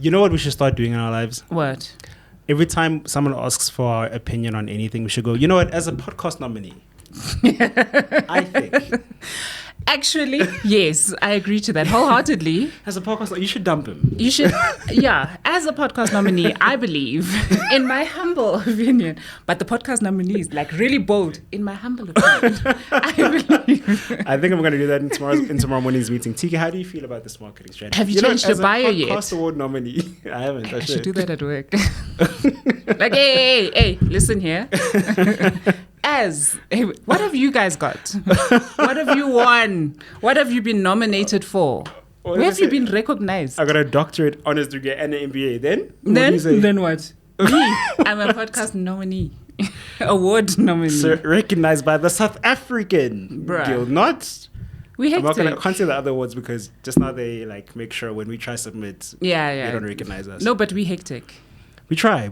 You know what we should start doing in our lives? What? Every time someone asks for our opinion on anything, we should go, you know what, as a podcast nominee, I think. Actually, yes, I agree to that wholeheartedly. As a podcast, you should dump him. You should, yeah. As a podcast nominee, I believe, in my humble opinion, but the podcast nominee is like really bold. In my humble opinion, I believe. I think I'm going to do that in tomorrow morning's meeting. Tika, how do you feel about this marketing strategy? Have you changed your bio yet? As a podcast award nominee, I haven't. I should do that at work. Like, hey, listen here. What have you guys got? What have you won? What have you been nominated for? Where have you been recognized? I got a doctorate, honors degree, and an MBA. Then what? Me, I'm a podcast nominee, award nominee. So recognized by the South African Guild, not. We hectic. I'm not gonna say the other awards because just now they like make sure when we try to submit, they don't recognize us. No, but we hectic. We try.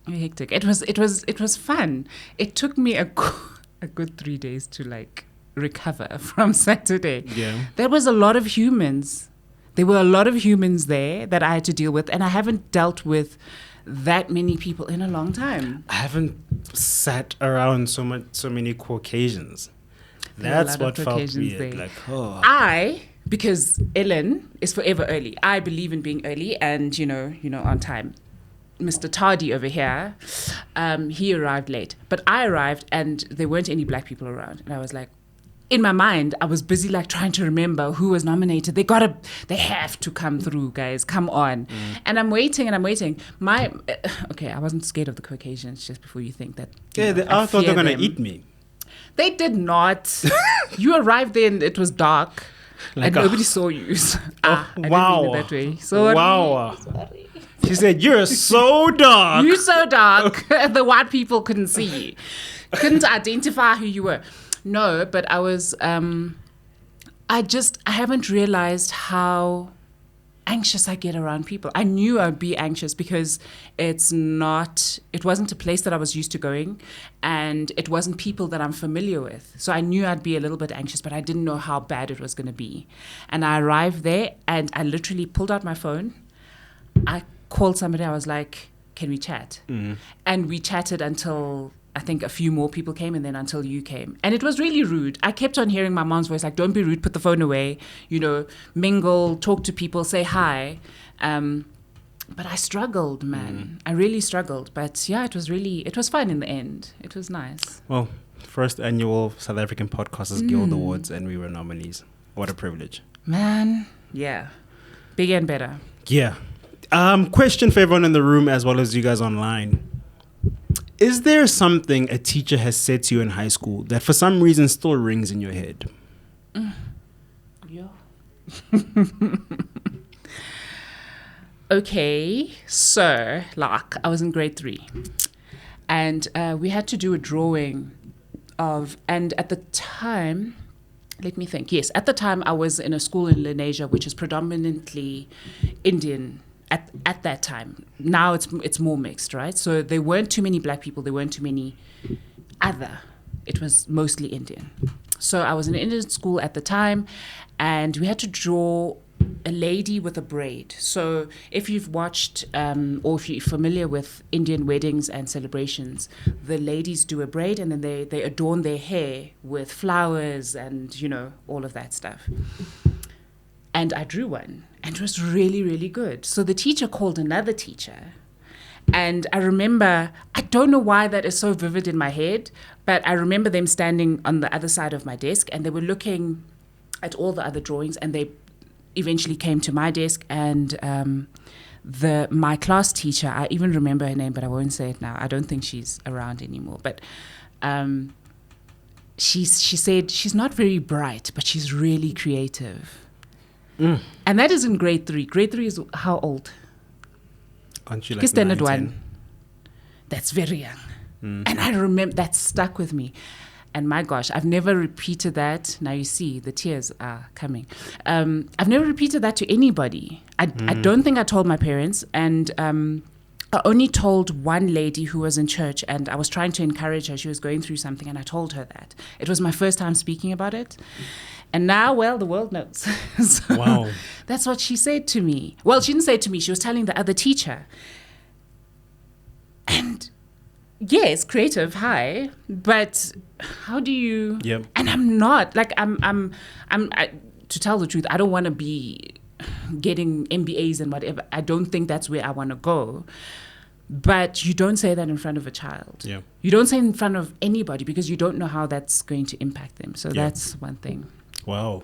Hectic. It was fun. It took me a good 3 days to like recover from Saturday. Yeah. There was a lot of humans. There were a lot of humans there that I had to deal with, and I haven't dealt with that many people in a long time. I haven't sat around so many Caucasians. That's what felt weird. Like, because Ellen is forever early. I believe in being early and you know on time. Mr. Tardy over here, he arrived late. But I arrived and there weren't any black people around. And I was like, in my mind, I was busy like trying to remember who was nominated. They have to come through, guys. Come on. And I'm waiting. I wasn't scared of the Caucasians, just before you think that. I thought they were going to eat me. They did not. You arrived there and it was dark. Like and nobody saw you. So, I didn't mean it that way. Sorry. Wow. Sorry. She said, "You're so dark. You're so dark." The white people couldn't see you, couldn't identify who you were. No, but I was. I haven't realized how anxious I get around people. I knew I'd be anxious because it wasn't a place that I was used to going, and it wasn't people that I'm familiar with. So I knew I'd be a little bit anxious, but I didn't know how bad it was going to be. And I arrived there, and I literally pulled out my phone. I called somebody. I was like, "Can we chat?" Mm-hmm. And we chatted until I think a few more people came, and then until you came. And it was really rude. I kept on hearing my mom's voice, like, "Don't be rude, put the phone away, mingle, talk to people, say hi." But I struggled, man. I really struggled. But yeah, it was fun in the end. It was nice. Well, first annual South African Podcasters Guild Awards, and we were nominees. What a privilege. Man, yeah. Bigger and better. Yeah. Question for everyone in the room as well as you guys online. Is there something a teacher has said to you in high school that for some reason still rings in your head? Yeah. Okay, so I was in grade 3 and we had to do a drawing and at the time, let me think. Yes, at the time I was in a school in Lenasia, which is predominantly Indian. At that time. Now it's more mixed, right? So there weren't too many black people. There weren't too many other. It was mostly Indian. So I was in an Indian school at the time, and we had to draw a lady with a braid. So if you've watched or if you're familiar with Indian weddings and celebrations, the ladies do a braid and then they adorn their hair with flowers and, all of that stuff. And I drew one, and it was really, really good. So the teacher called another teacher, and I remember, I don't know why that is so vivid in my head, but I remember them standing on the other side of my desk, and they were looking at all the other drawings, and they eventually came to my desk, and my class teacher, I even remember her name, but I won't say it now. I don't think she's around anymore, but she said she's not very bright, but she's really creative. And that is in grade 3. Grade 3 is how old? Aren't you like standard 9, 1. That's very young. And I remember that stuck with me. And my gosh, I've never repeated that. Now you see, the tears are coming. I've never repeated that to anybody. I don't think I told my parents. And I only told one lady who was in church, and I was trying to encourage her. She was going through something, and I told her that. It was my first time speaking about it. And now, well, the world knows. So wow. That's what she said to me. Well, she didn't say it to me. She was telling the other teacher. And yes, creative, hi. But how do you... Yep. And I'm not. Like, to tell the truth, I don't want to be getting MBAs and whatever. I don't think that's where I want to go. But you don't say that in front of a child. Yeah. You don't say it in front of anybody because you don't know how that's going to impact them. So that's one thing. Wow.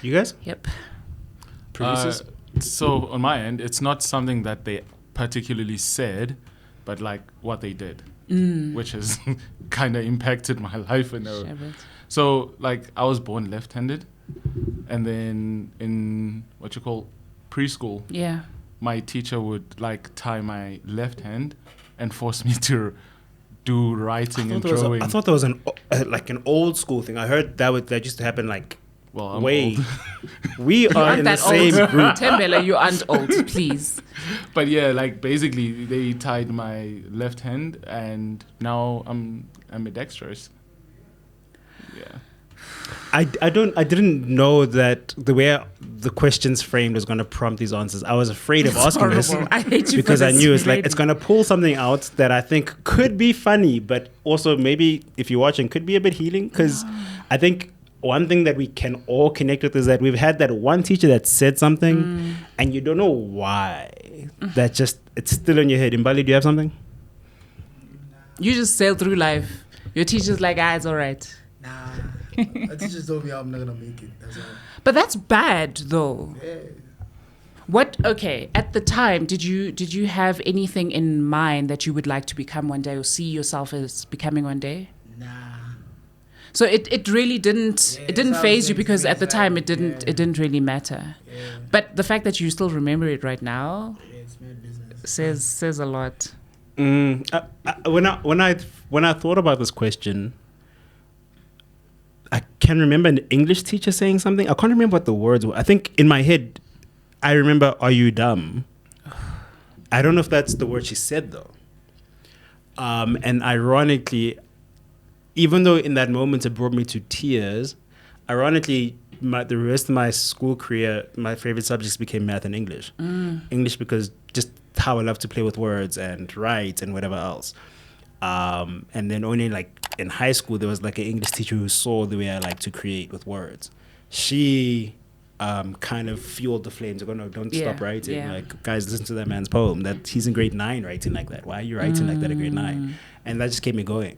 You guys? Yep. Producers? So on my end, it's not something that they particularly said, but like what they did, which has kind of impacted my life. So like I was born left-handed. And then in preschool, my teacher would like tie my left hand and force me to do writing and drawing. I thought that was an old school thing. I heard that used to happen like I'm way. old. We are in the same group. Tembela, you aren't old, please. But yeah, like basically they tied my left hand, and now I'm ambidextrous. Yeah. I didn't know that the way the questions framed was going to prompt these answers. I was afraid of asking this I hate you because for I this knew it's already. like it's going to pull something out that I think could be funny, but also maybe if you're watching could be a bit healing. Because I think one thing that we can all connect with is that we've had that one teacher that said something and you don't know why. That just it's still in your head. Mbali, do you have something? You just sail through life. Your teacher's like, it's all right. Nah. I just told me I'm not gonna make it. That's all. But that's bad, though. Yeah. Okay, at the time, did you have anything in mind that you would like to become one day or see yourself as becoming one day? Nah. So it really didn't phase you because at the time it didn't really matter. Yeah. But the fact that you still remember it right now It's my business. says a lot. When I thought about this question, I can remember an English teacher saying something. I can't remember what the words were. I think in my head, I remember, "Are you dumb?" I don't know if that's the word she said, though. And ironically, even though in that moment it brought me to tears, ironically, the rest of my school career, my favorite subjects became math and English. English because just how I love to play with words and write and whatever else. And then only like in high school, there was like an English teacher who saw the way I like to create with words. She kind of fueled the flames. Like, no, don't stop writing. Yeah. Like, guys, listen to that man's poem. That he's in grade 9 writing like that. Why are you writing like that at grade 9? And that just kept me going.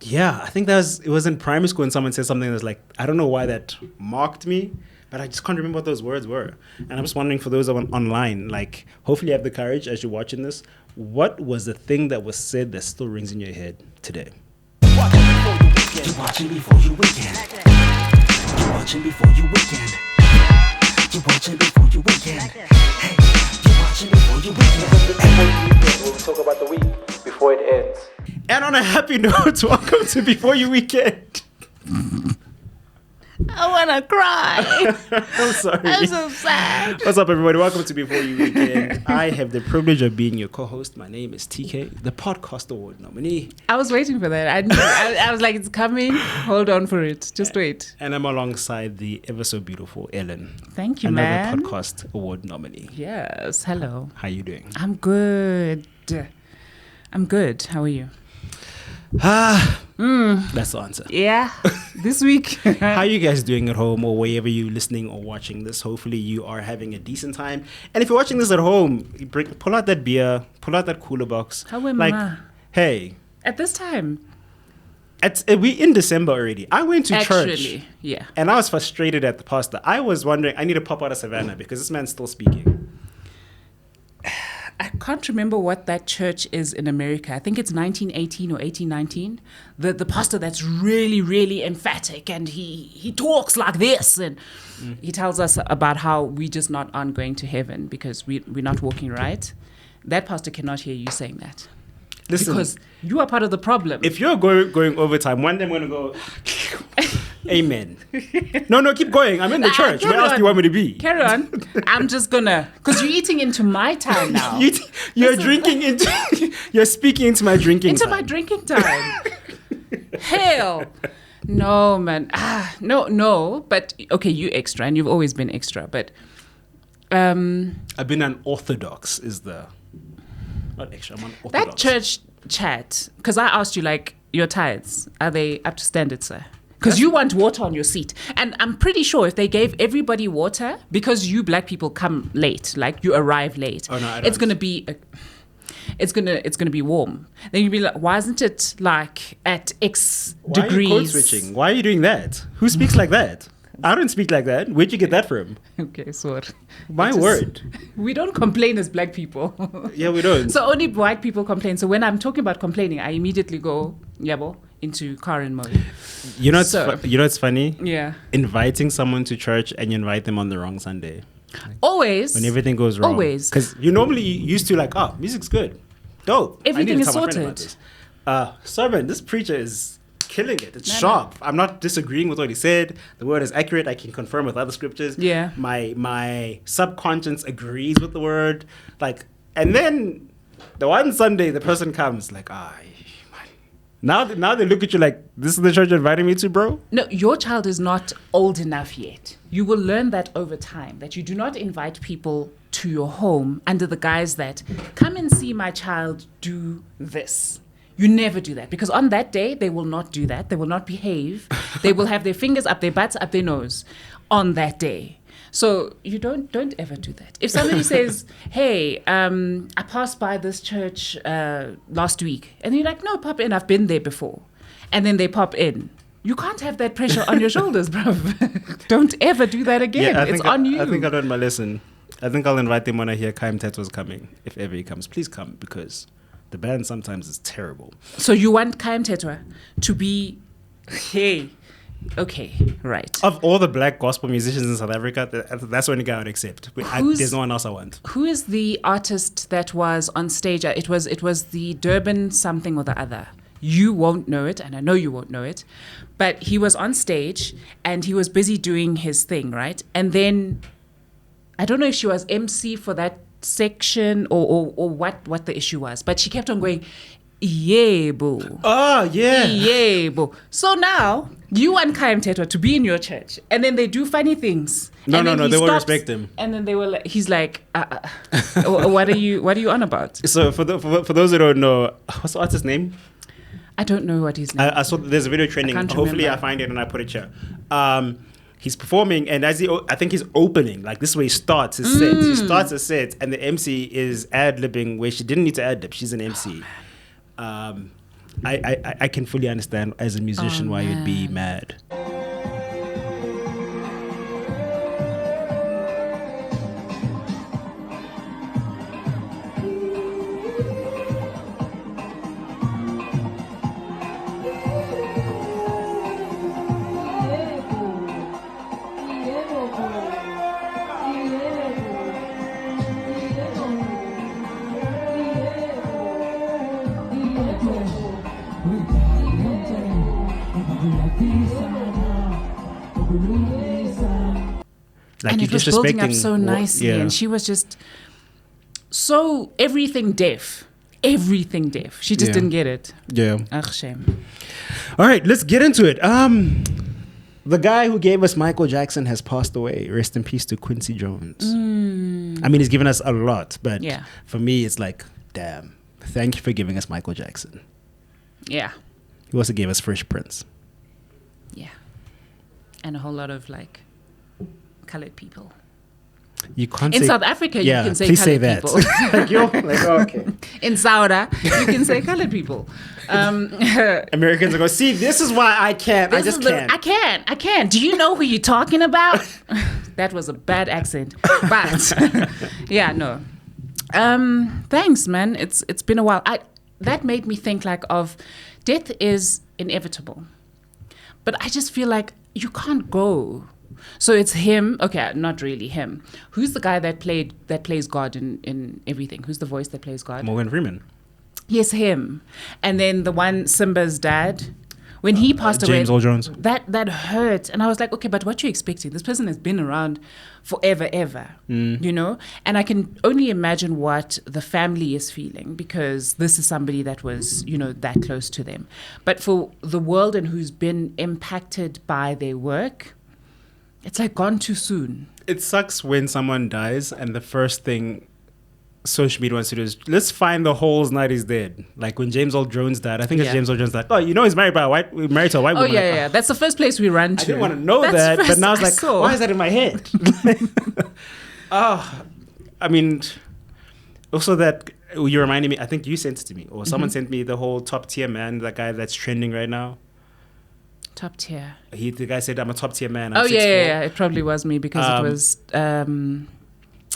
Yeah, I think it was in primary school and someone said something that's like, I don't know why that marked me, but I just can't remember what those words were. And I'm just wondering for those online, like, hopefully you have the courage as you're watching this. What was the thing that was said that still rings in your head today? You're watching before you weekend. You're watching before you weekend. You're watching before you weekend. Hey, you're watching before you weekend. We'll talk about the week before it ends. And on a happy note, welcome to Before You Weekend. I want to cry. I'm sorry. I'm so sad. What's up, everybody? Welcome to Before You Weekend. I have the privilege of being your co-host. My name is TK, the Podcast Award nominee. I was waiting for that. I was like, it's coming. Hold on for it. Just wait. And I'm alongside the ever so beautiful Ellen. Thank you, another man. Podcast Award nominee. Yes. Hello. How you doing? I'm good. How are you? That's the answer. Yeah. This week. How are you guys doing at home or wherever you're listening or watching this? Hopefully you are having a decent time. And if you're watching this at home, pull out that beer, pull out that cooler box. How am like, I? Hey. At this time. We in December already. I went to church. Yeah. And I was frustrated at the pastor. I was wondering, I need to pop out of Savannah because this man's still speaking. I can't remember what that church is in America. I think it's 1918 or 1819. The pastor that's really, really emphatic and he talks like this and he tells us about how we just aren't going to heaven because we're not walking right. That pastor cannot hear you saying that. Listen, because you are part of the problem. If you're going overtime, one day I'm going to go... Amen. No, keep going. I'm in the church. Where else do you want me to be? Carry on. I'm just gonna, because you're eating into my time now. You're drinking into, you're speaking into my drinking into time. my drinking time. Hell. No, man. No. But, okay, you extra, and you've always been extra, but... I've been an orthodox, not extra, I'm an orthodox. That church chat, because I asked you, like, your tithes, are they up to standard, sir? Because you want water on your seat. And I'm pretty sure if they gave everybody water, because you black people come late, like you arrive late, I don't. it's going to be... It's gonna be warm. Then you'd be like, why isn't it like at X degrees? Why are you code switching? Why are you doing that? Who speaks like that? I don't speak like that. Where'd you get that from? Okay, sorry. My word. We don't complain as black people. Yeah, we don't. So only white people complain. So when I'm talking about complaining, I immediately go, yabo, into Karen mode. You know it's funny? Yeah. Inviting someone to church and you invite them on the wrong Sunday. Always. When everything goes wrong. Always. Because you normally used to like, music's good. Dope. Everything is sorted. Sermon, this preacher is killing it. It's sharp. I'm not disagreeing with what he said. The word is accurate. I can confirm with other scriptures. Yeah. My subconscious agrees with the word. Like, and then the one Sunday the person comes like, Now they look at you like, this is the church you're inviting me to, bro? No, your child is not old enough yet. You will learn that over time, that you do not invite people to your home under the guise that, come and see my child do this. You never do that, because on that day, they will not do that. They will not behave. They will have their fingers up their butts, up their nose on that day. So you don't ever do that. If somebody says, hey, I passed by this church last week, and you're like, no, pop in, I've been there before. And then they pop in. You can't have that pressure on your shoulders, bruv. Don't ever do that again. Yeah, it's on you. I think I learned my lesson. I think I'll invite them when I hear Kaim Teto's coming. If ever he comes, please come, because the band sometimes is terrible. So you want Kaim Teto to be, hey, okay, right. Of all the black gospel musicians in South Africa, that's the only guy I would accept. There's no one else I want. Who is the artist that was on stage? It was the Durban something or the other. You won't know it, and I know you won't know it. But he was on stage, and he was busy doing his thing, right? And then, I don't know if she was MC for that section or what the issue was, but she kept on going, yeah, boo. Oh, yeah. Yeah, boo. So now, you want Kaim Teto to be in your church, and then they do funny things. No, they will respect him. And then they will. He's like, what are you on about? So for those who don't know, what's the artist's name? I don't know what his name. I saw there's a video trending. Hopefully, remember. I find it and I put it here. He's performing, and I think he's opening. Like, this is where he starts his set. He starts a set, and the MC is ad-libbing where she didn't need to ad-lib. She's an MC. I can fully understand as a musician why you'd be mad. Like, and it was building up so nicely, and she was just so everything deaf. She just didn't get it. Yeah. Ugh, shame. All right, let's get into it. The guy who gave us Michael Jackson has passed away. Rest in peace to Quincy Jones. I mean, he's given us a lot, but for me, it's like, damn, thank you for giving us Michael Jackson. Yeah. He also gave us Fresh Prince. Yeah. And a whole lot of, like, colored people. You can't in say, South Africa, you can say please colored say that. people. Like, yo, like, oh, okay. In Sauda, you can say colored people. Americans are going, see, this is why I can't. I just can't. I can't. Do you know who you're talking about? That was a bad accent. But, yeah, no. Thanks, man. It's been a while. That made me think, like, of death is inevitable. But I just feel like you can't go. So it's him. Okay, not really him. Who's the guy that plays God in everything? Who's the voice that plays God? Morgan Freeman. Yes, him. And then the one, Simba's dad. When he passed away, James Earl Jones. That hurt. And I was like, okay, but what you expecting? This person has been around forever, ever, you know? And I can only imagine what the family is feeling, because this is somebody that was, you know, that close to them. But for the world and who's been impacted by their work, it's like gone too soon. It sucks when someone dies and the first thing social media wants to do is, let's find the holes now he's dead. Like when James Earl Jones died, I think it's James Earl Jones died. Oh, you know he's married to a white woman. Oh, yeah. That's the first place we run to. I didn't want to know that, but now I was like, why is that in my head? I mean, also that you reminded me, I think you sent it to me, or someone sent me the whole top tier man, that guy that's trending right now. Top tier. The guy said, I'm a top tier man. I'm 6'4". Yeah. It probably was me, because it was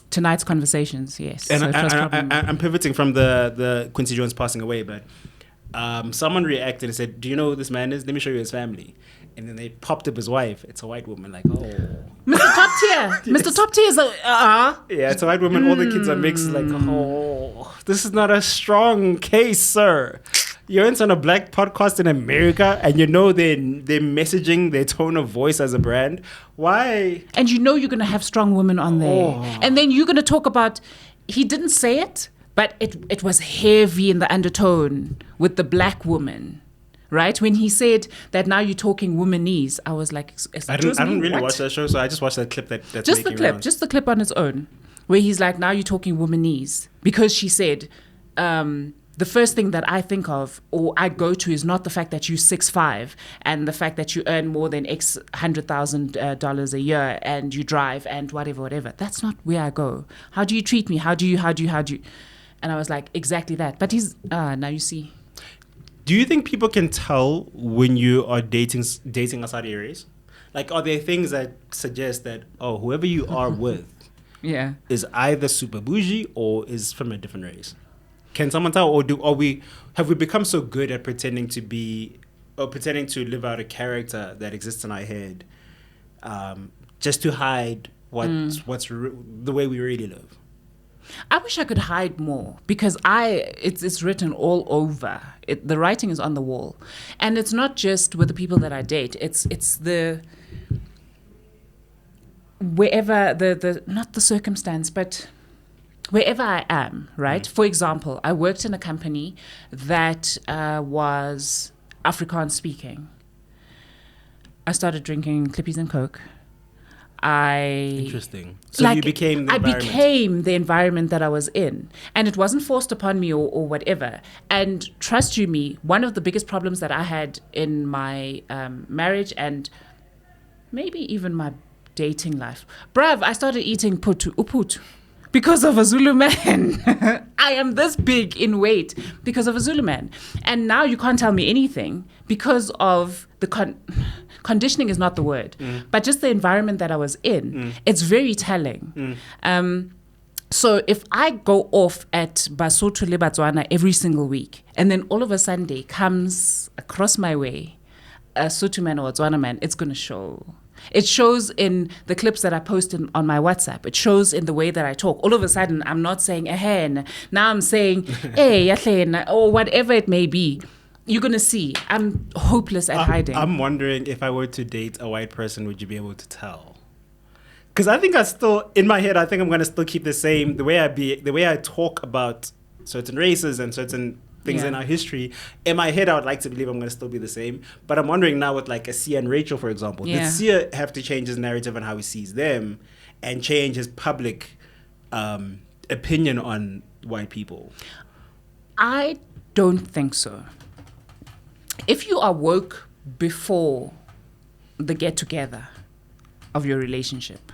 tonight's conversations, yes. And so I'm pivoting from the Quincy Jones passing away, but someone reacted and said, do you know who this man is? Let me show you his family. And then they popped up his wife. It's a white woman, like, oh. Mr. Top Tier. Yes. Mr. Top Tier is like, Yeah, it's a white woman. All the kids are mixed, like, oh, this is not a strong case, sir. You're on a black podcast in America, and you know they're messaging their tone of voice as a brand. Why? And you know you're going to have strong women on there. Oh. And then you're going to talk about, he didn't say it, but it was heavy in the undertone with the black woman, right? When he said that now you're talking womanese, I was like, I don't really watch that show, so I just watched that clip that's just the clip, rounds. Just the clip on its own, where he's like, now you're talking womanese, because she said, the first thing that I think of or I go to is not the fact that you're 6'5" and the fact that you earn more than X $100,000 a year and you drive and whatever. That's not where I go. How do you treat me? How do you? And I was like, exactly that. But he's, now you see. Do you think people can tell when you are dating outside areas? Like, are there things that suggest that, whoever you are with is either super bougie or is from a different race? Can someone tell, or have we become so good at pretending to live out a character that exists in our head, just to hide what's the way we really live? I wish I could hide more, because it's written all over. The writing is on the wall, and it's not just with the people that I date. It's the wherever not the circumstance, but wherever I am, right? For example, I worked in a company that was Afrikaans speaking. I started drinking Clippies and Coke. Interesting. So you became the environment. I became the environment that I was in. And it wasn't forced upon me or whatever. And trust you me, one of the biggest problems that I had in my marriage and maybe even my dating life. Bruv, I started eating uputu. Because of a Zulu man. I am this big in weight because of a Zulu man. And now you can't tell me anything because of the conditioning is not the word, but just the environment that I was in. It's very telling. So if I go off at Basotho le Batswana every single week, and then all of a Sunday comes across my way a Sotho man or a Tswana man, it's going to show. It shows in the clips that I post on my WhatsApp. It shows in the way that I talk. All of a sudden, I'm not saying "ehen." Now I'm saying "hey, yahlena," or whatever it may be. You're going to see. I'm hopeless at hiding. I'm wondering, if I were to date a white person, would you be able to tell? Because I think in my head, I think I'm going to still keep the way I talk about certain races and certain things in our history. In my head, I would like to believe I'm going to still be the same. But I'm wondering now with like a Sia and Rachel, for example, did Sia have to change his narrative on how he sees them and change his public opinion on white people? I don't think so. If you are woke before the get-together of your relationship,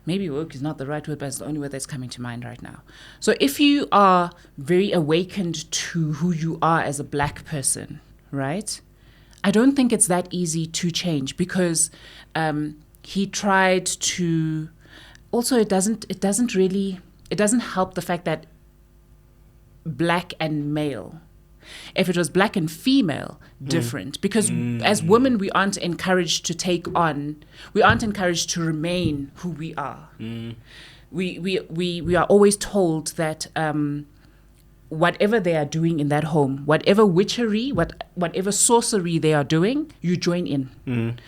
maybe woke is not the right word, but it's the only word that's coming to mind right now. So if you are very awakened to who you are as a black person, right? I don't think it's that easy to change, because he tried to. Also, it doesn't help the fact that black and male. If it was black and female, different. Because as women, we aren't encouraged to remain who we are. We are always told that whatever they are doing in that home, whatever witchery, whatever sorcery they are doing, you join in.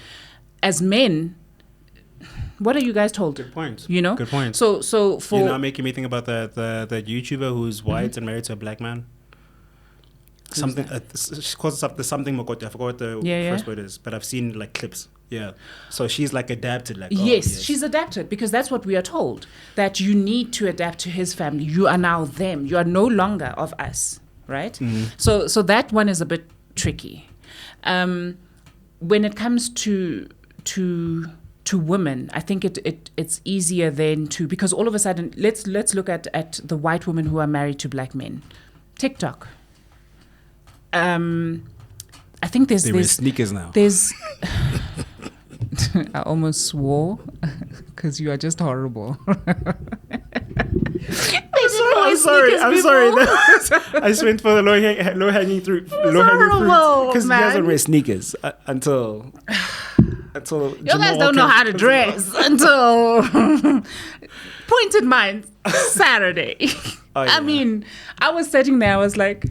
As men, what are you guys told? Good point. You know? Good point. So for... You're now making me think about the YouTuber who's white and married to a black man. Something she calls herself the something Mokote. I forgot what the first word is, but I've seen like clips. Yeah, so she's like adapted. Like yes, she's adapted because that's what we are told, that you need to adapt to his family. You are now them. You are no longer of us, right? So that one is a bit tricky. When it comes to women, I think it's easier then because all of a sudden let's look at the white women who are married to black men. TikTok. I think there's sneakers now. There's I almost swore because you are just horrible. I'm sorry. I just went for the low hanging fruit. Because he doesn't wear sneakers until you guys don't know how to dress until Pointed Minds Saturday. Oh, yeah. I mean, I was sitting there, I was like,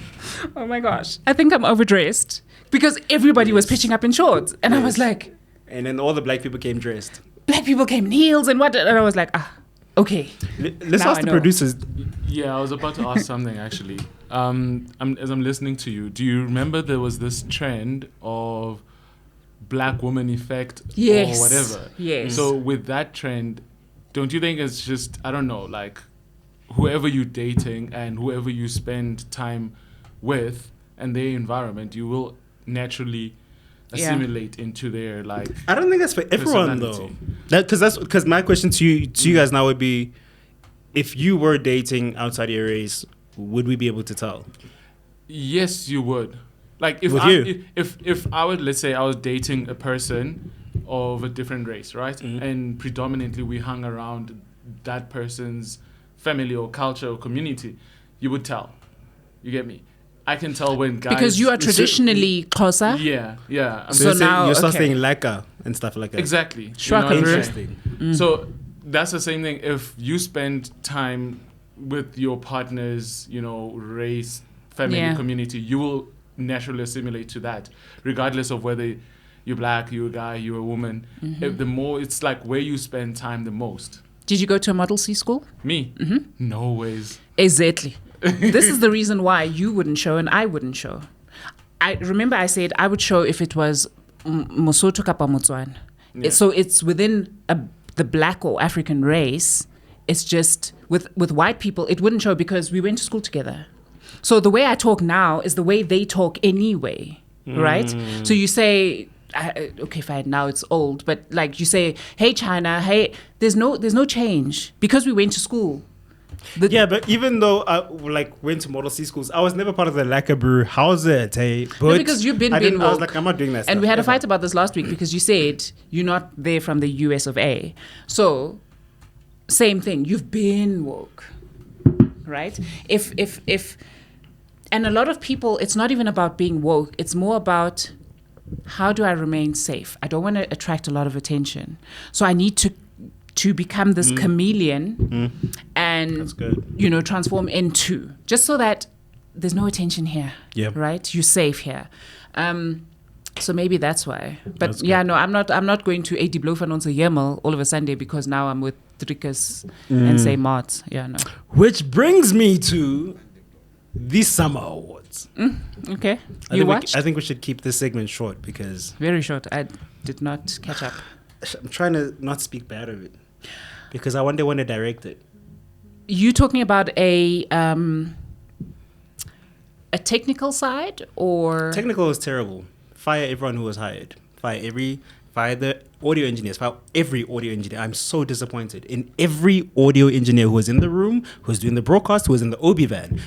oh my gosh, I think I'm overdressed because everybody was pitching up in shorts. And I was like... And then all the black people came dressed. Black people came in heels and what? And I was like, okay. Let's ask the producers. Yeah, I was about to ask something actually. As I'm listening to you, do you remember there was this trend of black woman effect or whatever? Yes. So with that trend, don't you think it's just, I don't know, like whoever you're dating and whoever you spend time with and their environment, you will naturally assimilate into their like. I don't think that's for everyone though. Because my question to you guys now would be, if you were dating outside your race, would we be able to tell? Yes, you would. Like if I would, let's say I was dating a person of a different race, right? And predominantly we hung around that person's family or culture or community, you would tell. You get me? I can tell when guys... Because you are traditionally closer? Yeah. So now you're still saying leka and stuff like that. Exactly. Interesting. So that's the same thing. If you spend time with your partner's, race, family, community, you will naturally assimilate to that, regardless of whether you're black, you're a guy, you're a woman. The more, it's like where you spend time the most. Did you go to a Model C school? Me? No ways. Exactly. This is the reason why you wouldn't show and I wouldn't show. I remember I said I would show if it was Mosotho kapa Motswana. So it's within the black or African race. It's just with white people, it wouldn't show because we went to school together. So the way I talk now is the way they talk anyway, right? So you say... okay, fine. Now it's old, but like you say, "Hey China, hey." There's no change because we went to school. But even though I went to Model C schools, I was never part of the Lakabru. How's it? Hey, but because you've been woke. I was like, I'm not doing that. And we had a fight about this last week because you said you're not there from the US of A. So same thing. You've been woke, right? If and a lot of people, it's not even about being woke. It's more about, how do I remain safe? I don't want to attract a lot of attention. So I need to become this chameleon and, transform into, just so that there's no attention here, right? You're safe here. So maybe that's why. But I'm not going to AD Blofen on Yemel all of a Sunday because now I'm with Trikas and say Mart. Yeah, no. Which brings me to the Summer Awards. Okay. I think we should keep this segment short because... Very short. I did not catch up. I'm trying to not speak bad of it because I wonder when to direct it. You talking about a technical side or... Technical is terrible. Fire everyone who was hired. Fire the audio engineers. Fire every audio engineer. I'm so disappointed in every audio engineer who was in the room, who's doing the broadcast, who was in the Obi van.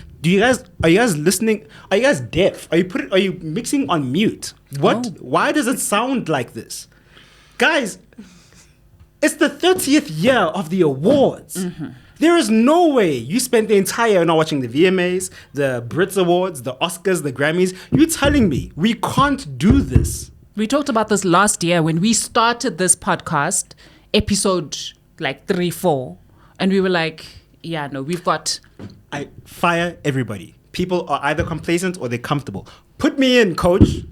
Are you guys listening? Are you guys deaf? Are you mixing on mute? What? Oh. Why does it sound like this? Guys, it's the 30th year of the awards. There is no way you spent the entire year not watching the VMAs, the Brits Awards, the Oscars, the Grammys. You're telling me we can't do this? We talked about this last year when we started this podcast, episode 3-4, and we were like, we've got... I fire everybody. people are either complacent or they're comfortable. Put me in, coach.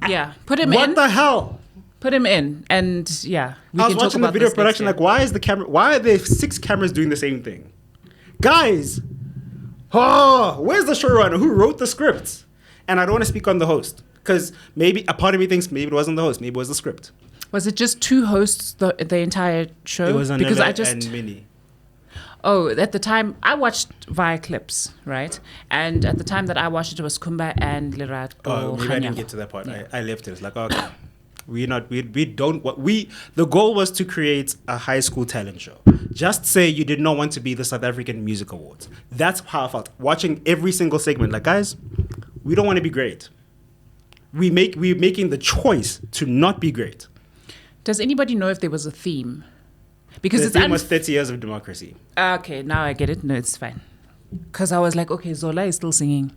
Yeah, put him in. What the hell? Put him in, and yeah, I was watching the video production. Like, why are there 6 cameras doing the same thing, guys? Oh, where's the showrunner? Who wrote the script? And I don't want to speak on the host because maybe a part of me thinks maybe it wasn't the host, maybe it was the script. Was it just 2 hosts the entire show? It was Anela and Minnie. Oh, at the time I watched via clips, right? And at the time that I watched it was Kumba and Lerato. Oh, maybe I didn't get to that part. Yeah. I left it. It's like, okay. The goal was to create a high school talent show. Just say you did not want to be the South African Music Awards. That's how I felt. Watching every single segment, like, guys, we don't want to be great. We're making the choice to not be great. Does anybody know if there was a theme? Because the theme was 30 years of democracy. Okay, now I get it. No, it's fine. Because I was like, okay, Zola is still singing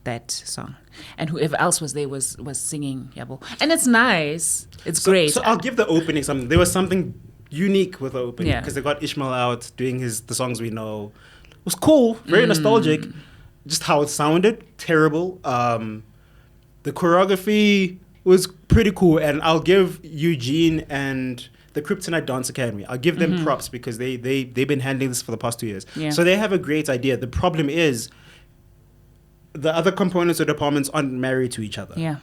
that song. And whoever else was there was singing Yabo. And it's nice. It's great. So I'll give the opening something. There was something unique with the opening. Because they got Ishmael out doing the songs we know. It was cool. Very nostalgic. Just how it sounded. Terrible. The choreography was pretty cool. And I'll give Eugene and the Kryptonite Dance Academy, I'll give them props because they've been handling this for the past 2 years. Yeah. So they have a great idea. The problem is the other components or departments aren't married to each other. Yeah.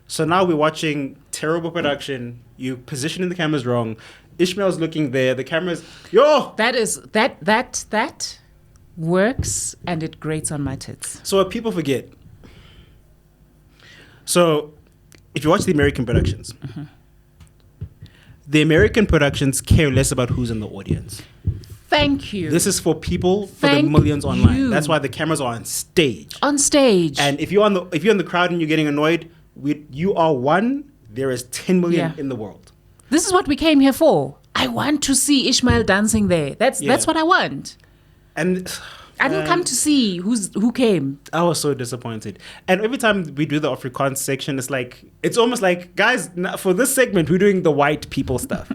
So now we're watching terrible production. You positioning the cameras wrong. Ishmael's looking there. The cameras, that works and it grates on my tits. So what people forget. So if you watch the American productions, the American productions care less about who's in the audience. Thank you. This is for people, for the millions online. That's why the cameras are on stage. On stage. And if you're in the crowd and you're getting annoyed, you are one. There is 10 million in the world. This is what we came here for. I want to see Ishmael dancing there. That's what I want. And I didn't come to see who came. I was so disappointed. And every time we do the Afrikaans section, it's almost like, guys, for this segment, we're doing the white people stuff.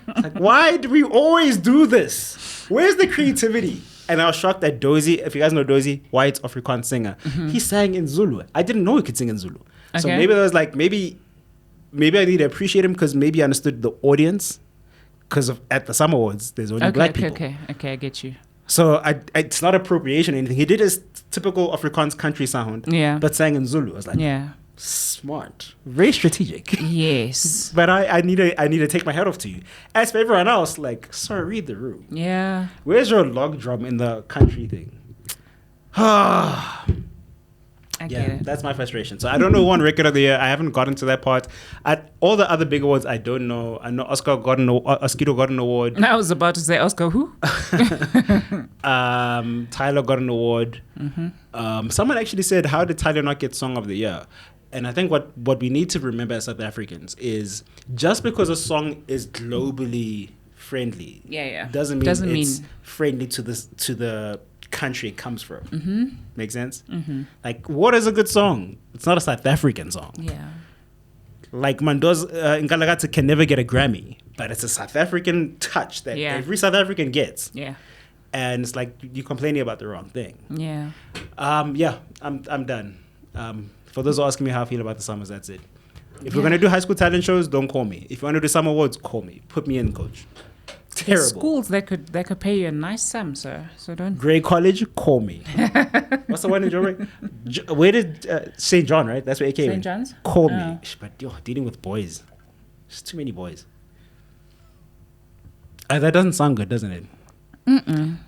It's like, why do we always do this? Where's the creativity? And I was shocked that Dozy, if you guys know Dozy, white Afrikaans singer, he sang in Zulu. I didn't know he could sing in Zulu. Okay. So maybe there was maybe I need to appreciate him because maybe I understood the audience. Because at the Summer Awards, there's only black people. Okay, I get you. So it's not appropriation or anything. He did his typical Afrikaans country sound, but sang in Zulu. I was like, smart, very strategic. Yes. But I need to take my hat off to you. As for everyone else, sorry, read the room. Yeah. Where's your log drum in the country thing? I get it. That's my frustration. So I don't know one record of the year. I haven't gotten to that part. At all the other big awards, I don't know. I know Oskito got an award. I was about to say Oscar who? Tyler got an award. Someone actually said, how did Tyler not get Song of the Year? And I think what we need to remember as South Africans is just because a song is globally friendly doesn't mean it's friendly to the country it comes from. Make sense? What is a good song? It's not a South African song. Mando's Nkalagata can never get a Grammy, but it's a South African touch that every South African gets. And it's like you're complaining about the wrong thing. I'm done. For those who are asking me how I feel about the summers, that's it. If we're gonna do high school talent shows, don't call me. If you want to do summer awards, call me. Put me in, coach. Terrible. Schools that could pay you a nice sum, sir. So don't. Grey College, call me. What's the one in Joburg? Where did St. John, right? That's where it came. St. John's. Call me. But dealing with boys, there's too many boys. That doesn't sound good, doesn't it?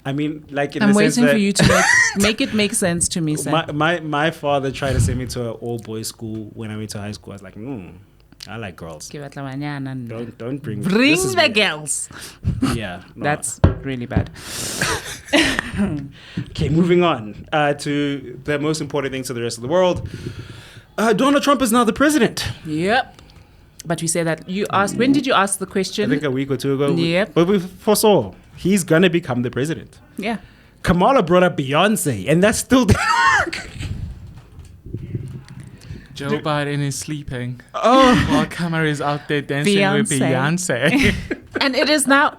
I mean, I'm waiting for you to make it make sense to me, sir. My father tried to send me to an all-boys school when I went to high school. I was like, I like girls. Don't bring the girls. Yeah, no. That's really bad. Okay, moving on to the most important things to the rest of the world. Donald Trump is now the president. Yep. But you say that you asked. When did you ask the question? I think a week or two ago. Yep. But we foresaw he's gonna become the president. Yeah. Kamala brought up Beyonce, and that still didn't work. Joe Biden is sleeping while Kamala is out there dancing with Beyonce. And it is now...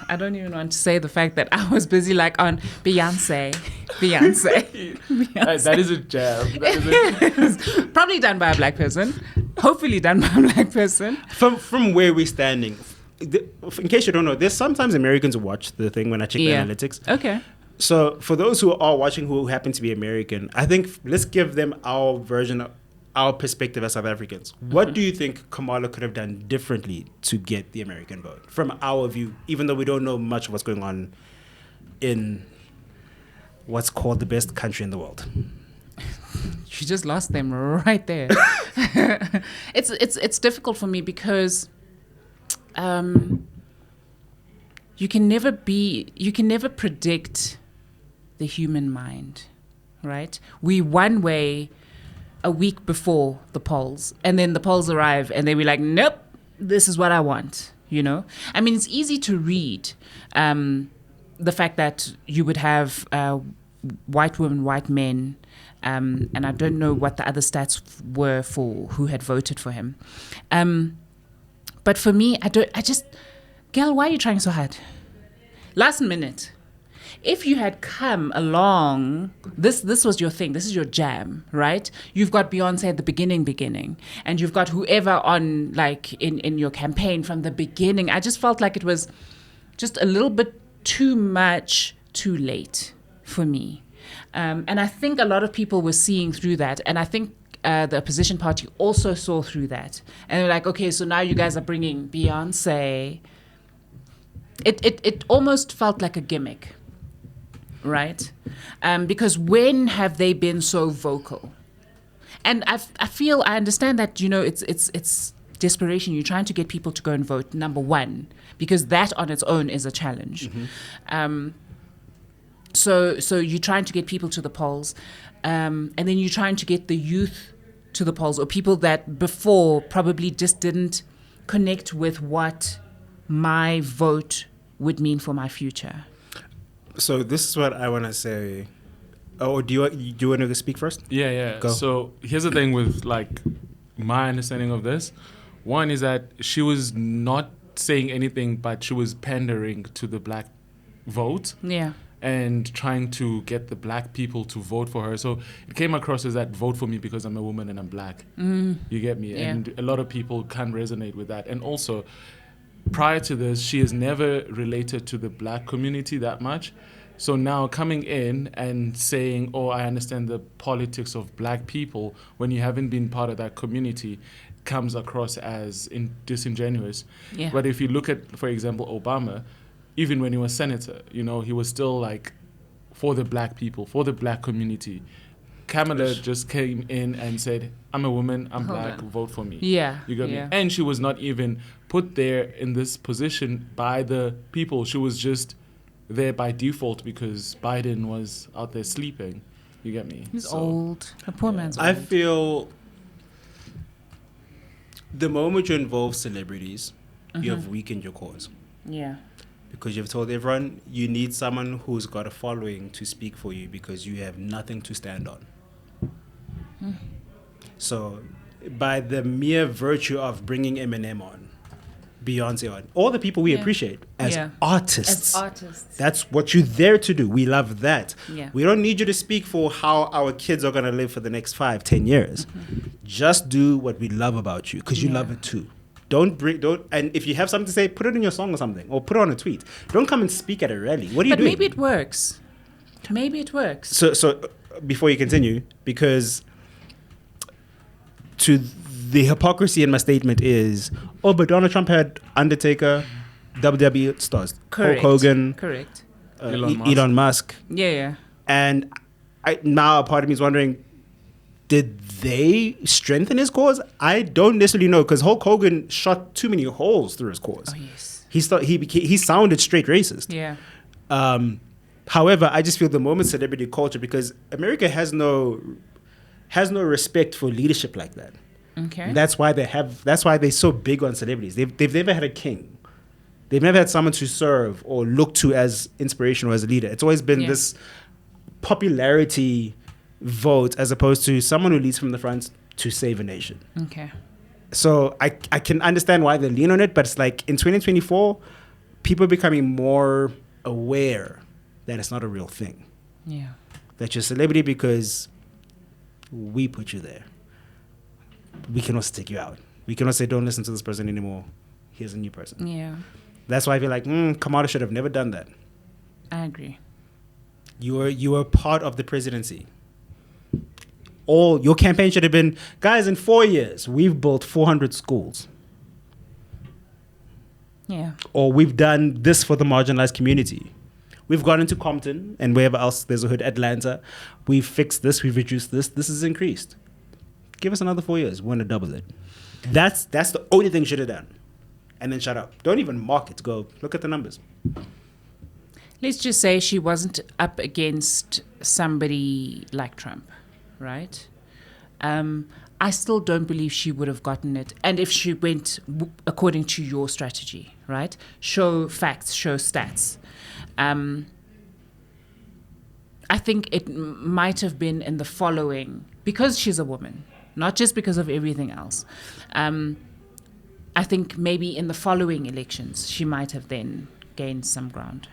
I don't even want to say the fact that I was busy like on Beyonce. Beyonce. That is a jam. That is probably done by a black person. Hopefully done by a black person. From where we're standing, in case you don't know, there's sometimes Americans who watch the thing when I check the analytics. Okay. So for those who are watching who happen to be American, I think let's give them our version of our perspective as South Africans. What do you think Kamala could have done differently to get the American vote? From our view, even though we don't know much of what's going on in what's called the best country in the world. She just lost them right there. It's difficult for me because you can never predict the human mind, right? We one way a week before the polls, and then the polls arrive and they were like, nope, this is what I want, you know? I mean, it's easy to read the fact that you would have white women, white men, and I don't know what the other stats were for who had voted for him. But for me, girl, why are you trying so hard? Last minute. If you had come along, this was your thing, this is your jam, right? You've got Beyonce at the beginning, and you've got whoever on like in your campaign from the beginning. I just felt like it was just a little bit too much, too late for me. And I think a lot of people were seeing through that, and I think the opposition party also saw through that. And they're like, okay, so now you guys are bringing Beyonce. It almost felt like a gimmick. Right? Because when have they been so vocal? And I understand that, you know, it's desperation. You're trying to get people to go and vote, number one, because that on its own is a challenge. Mm-hmm. So you're trying to get people to the polls, and then you're trying to get the youth to the polls, or people that before probably just didn't connect with what my vote would mean for my future. So this is what I want to say. Oh, do you want to speak first? Yeah. Go. So here's the thing with like my understanding of this. One is that she was not saying anything, but she was pandering to the black vote. Yeah. And trying to get the black people to vote for her. So it came across as that vote for me because I'm a woman and I'm black. You get me? Yeah. And a lot of people can't resonate with that. And also, prior to this, she has never related to the black community that much. So now coming in and saying, oh, I understand the politics of black people when you haven't been part of that community comes across as disingenuous. Yeah. But if you look at, for example, Obama, even when he was senator, you know, he was still like for the black people, for the black community. Kamala just came in and said, I'm a woman, I'm black, vote for me. Yeah. You got me? And she was not even put there in this position by the people. She was just there by default because Biden was out there sleeping. You get me? He's old. The poor man's old. I feel the moment you involve celebrities, you have weakened your cause. Yeah. Because you've told everyone you need someone who's got a following to speak for you because you have nothing to stand on. So by the mere virtue of bringing Eminem on, Beyonce on, all the people we appreciate as artists. That's what you're there to do. We love that. Yeah. We don't need you to speak for how our kids are going to live for the next 5-10 years. Just do what we love about you because you love it too. And if you have something to say, put it in your song or something, or put it on a tweet. Don't come and speak at a rally. What are you doing? But maybe it works. So before you continue, because to the hypocrisy in my statement is, but Donald Trump had Undertaker, WWE stars, Correct. Hulk Hogan, Correct. Elon Musk. Yeah. And now a part of me is wondering, did they strengthen his cause? I don't necessarily know because Hulk Hogan shot too many holes through his cause. Oh yes. He sounded straight racist. Yeah. However, I just feel the moment celebrity culture, because America has no respect for leadership like that. Okay. That's why they're so big on celebrities. They've never had a king. They've never had someone to serve or look to as inspirational as a leader. It's always been this popularity vote as opposed to someone who leads from the front to save a nation. Okay. So I can understand why they lean on it, but it's like in 2024, people becoming more aware that it's not a real thing. Yeah. That you're a celebrity because we put you there. We can also take you out. We can also say, don't listen to this person anymore. Here's a new person. Yeah. That's why I feel like Kamala should have never done that. I agree. You were part of the presidency. All your campaign should have been, guys, in 4 years, we've built 400 schools. Yeah. Or we've done this for the marginalized community. We've gone into Compton and wherever else there's a hood, Atlanta. We've fixed this, we've reduced this. This has increased. Give us another 4 years. We want to double it. That's the only thing you should have done. And then shut up. Don't even mock it. Go look at the numbers. Let's just say she wasn't up against somebody like Trump, right? I still don't believe she would have gotten it. And if she went according to your strategy, right? Show facts, show stats. I think it might have been in the following, because she's a woman, not just because of everything else. I think maybe in the following elections, she might have then gained some ground.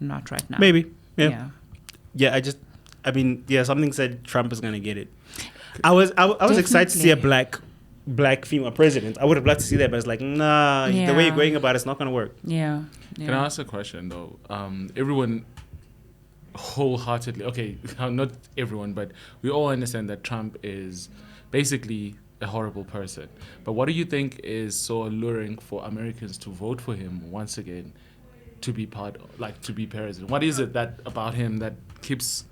Not right now. Maybe. Yeah. Something said Trump is going to get it. I was excited to see a black female president. I would have loved to see that, but it's like, nah, the way you're going about it's not going to work. Yeah. Can I ask a question, though? Everyone wholeheartedly, okay, not everyone, but we all understand that Trump is basically a horrible person. But what do you think is so alluring for Americans to vote for him once again to be to be president? What is it that about him that keeps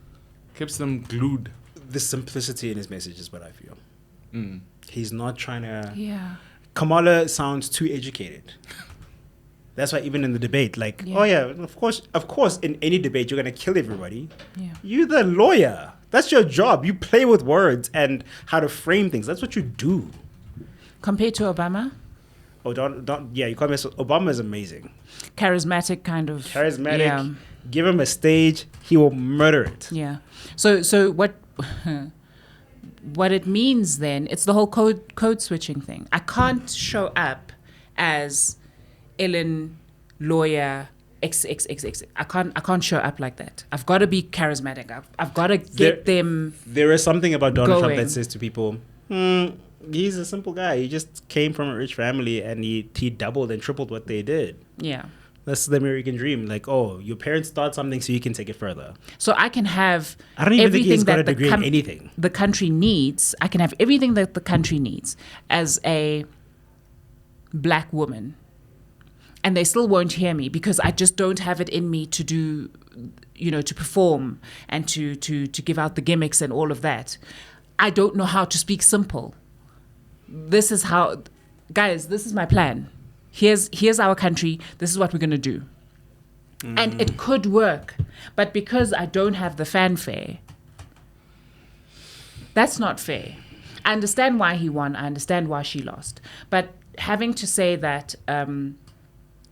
them glued? The simplicity in his message is what I feel. He's not trying to... Yeah. Kamala sounds too educated. That's why even in the debate, of course, in any debate, you're going to kill everybody. Yeah. You're the lawyer. That's your job. You play with words and how to frame things. That's what you do. Compared to Obama? Oh, you can't mess with... Obama is amazing. Charismatic kind of... Charismatic. Yeah. Give him a stage, he will murder it. Yeah. So what it means then, it's the whole code switching thing. I can't show up as Ellen, lawyer, XXXX. I can't show up like that. I've got to be charismatic. I've got to get them. There is something about Donald going. Trump that says to people, he's a simple guy. He just came from a rich family and he doubled and tripled what they did. Yeah. That's the American dream. Like, oh, your parents start something so you can take it further. So I can have I don't even think he's got a degree in anything. The country needs. I can have everything that the country needs as a black woman. And they still won't hear me because I just don't have it in me to do, to perform and to give out the gimmicks and all of that. I don't know how to speak simple. This is how, guys, this is my plan. Here's our country. This is what we're going to do. And it could work. But because I don't have the fanfare, that's not fair. I understand why he won. I understand why she lost. But having to say that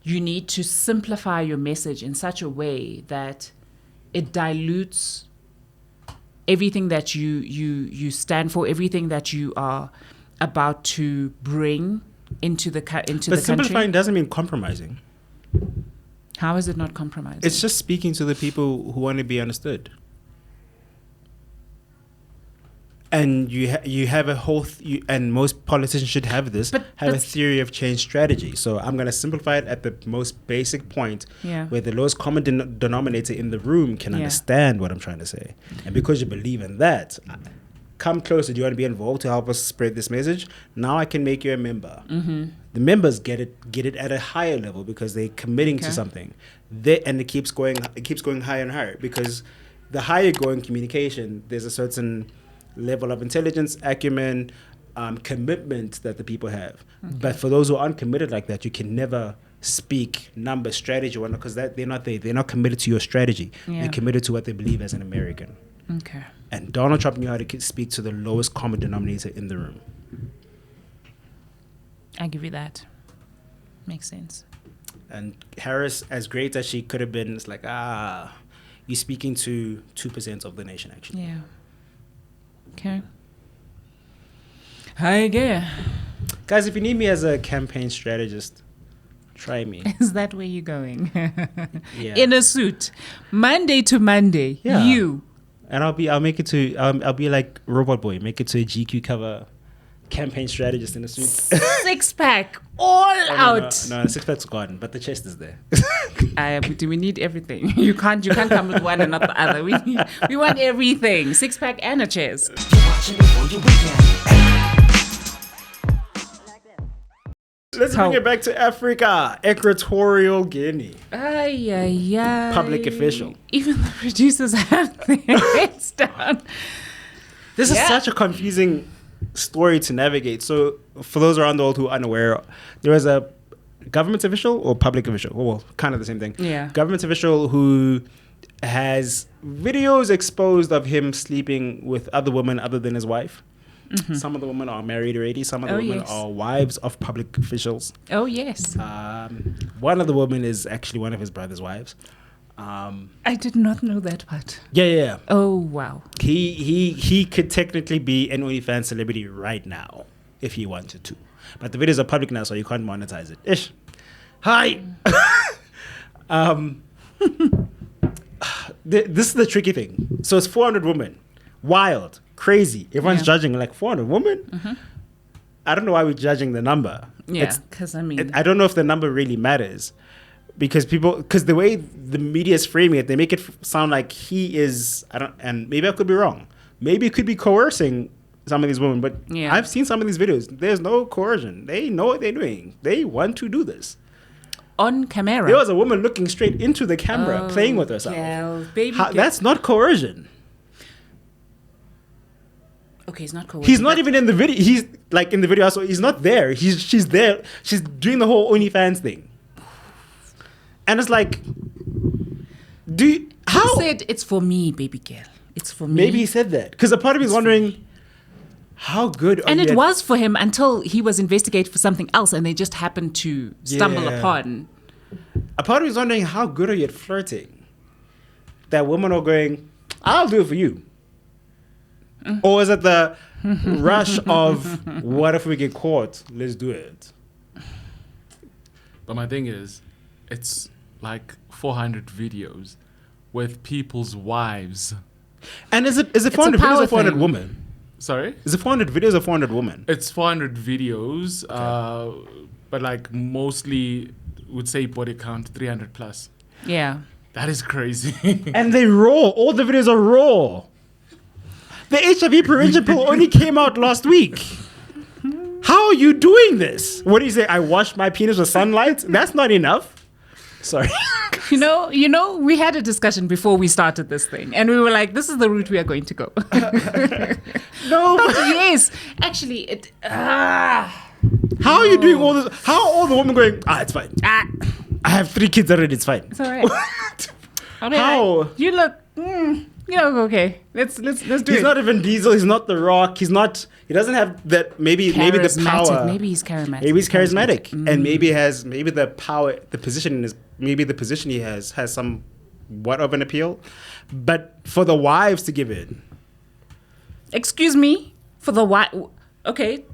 you need to simplify your message in such a way that it dilutes everything that you stand for, everything that you are about to bring into the country. But simplifying doesn't mean compromising. How is it not compromising? It's just speaking to the people who want to be understood. And you have a whole, and most politicians should have this, have a theory of change strategy. So I'm going to simplify it at the most basic point where the lowest common denominator in the room can understand what I'm trying to say. And because you believe in that, come closer. Do you want to be involved to help us spread this message? Now I can make you a member. The members get it at a higher level because they're committing to something. And it keeps going higher and higher because the higher you go in communication, there's a certain level of intelligence, acumen, commitment that the people have. But for those who aren't committed like that, you can never speak number strategy because they're not there. They're not committed to your strategy. They're committed to what they believe as an American. Okay. And Donald Trump knew how to speak to the lowest common denominator in the room. I give you that. Makes sense. And Harris, as great as she could have been, it's like, you're speaking to 2% of the nation, actually. Yeah. Okay. Hi again. Guys, if you need me as a campaign strategist, Try me. Is that where you're going? Yeah. In a suit, Monday to Monday. Yeah. You. And I'll make it to. I'll be like Robot Boy. Make it to a GQ cover. Campaign strategist in a suit. 6-pack, all out. No, 6-pack's gone, but the chest is there. We need everything. You can't come with one and not the other. We want everything. 6-pack and a chest. Let's bring it back to Africa. Equatorial Guinea. Public official. Even the producers have their heads down. This is such a confusing story to navigate. So, for those around the world who are unaware, there was a government official or public official, well, kind of the same thing. Yeah. Government official who has videos exposed of him sleeping with other women other than his wife. Mm-hmm. Some of the women are married already. Some of the women are wives of public officials. Oh, yes. One of the women is actually one of his brother's wives. I did not know that part. Yeah. Oh, wow. He could technically be an OnlyFans celebrity right now if he wanted to. But the videos are public now, so you can't monetize it. Ish. Hi. This is the tricky thing. So it's 400 women. Wild. Crazy. Everyone's judging like 400 women. Mm-hmm. I don't know why we're judging the number. Yeah, because I don't know if the number really matters. Because the way the media is framing it, they make it sound like he is, and maybe I could be wrong. Maybe it could be coercing some of these women, but I've seen some of these videos. There's no coercion. They know what they're doing. They want to do this. On camera. There was a woman looking straight into the camera, playing with herself. That's not coercion. Okay, he's not coercion. He's not even in the video. He's like in the video, so he's not there. She's there. She's doing the whole OnlyFans thing. And it's like, He said, it's for me, baby girl. It's for me. Maybe he said that. Because a part of me is wondering, how good are you? And it was for him until he was investigated for something else and they just happened to stumble upon. A part of me is wondering, how good are you at flirting? That women are going, I'll do it for you. Or is it the rush of, what if we get caught? Let's do it. But my thing is, it's like 400 videos with people's wives. And is it 400 videos or 400 women? Sorry? Is it 400 videos or 400 women? It's 400 videos, but like mostly would say body count 300 plus. Yeah. That is crazy. And they raw. All the videos are raw. The HIV prevention pill only came out last week. How are you doing this? What do you say? I washed my penis with sunlight? That's not enough. Sorry. You know, we had a discussion before we started this thing, and we were like, "This is the route we are going to go." No. Yes, actually, How are you doing all this? How are all the women going? It's fine. I have 3 kids already. It's fine. It's all right. How? You look. Okay. Let's do it. He's not even Diesel. He's not The Rock. He doesn't have that. Maybe the power. Maybe he's charismatic. Maybe he's charismatic, and maybe the power. The position he has somewhat of an appeal, but for the wives to give in. Excuse me, for the wife. Okay,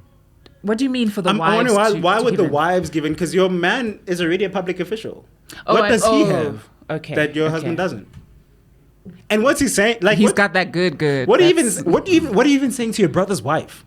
what do you mean for the wives? I'm wondering why would the wives give in? Because your man is already a public official. What does he have that your husband doesn't? And what's he saying? Like he's got that good. What are you even saying to your brother's wife?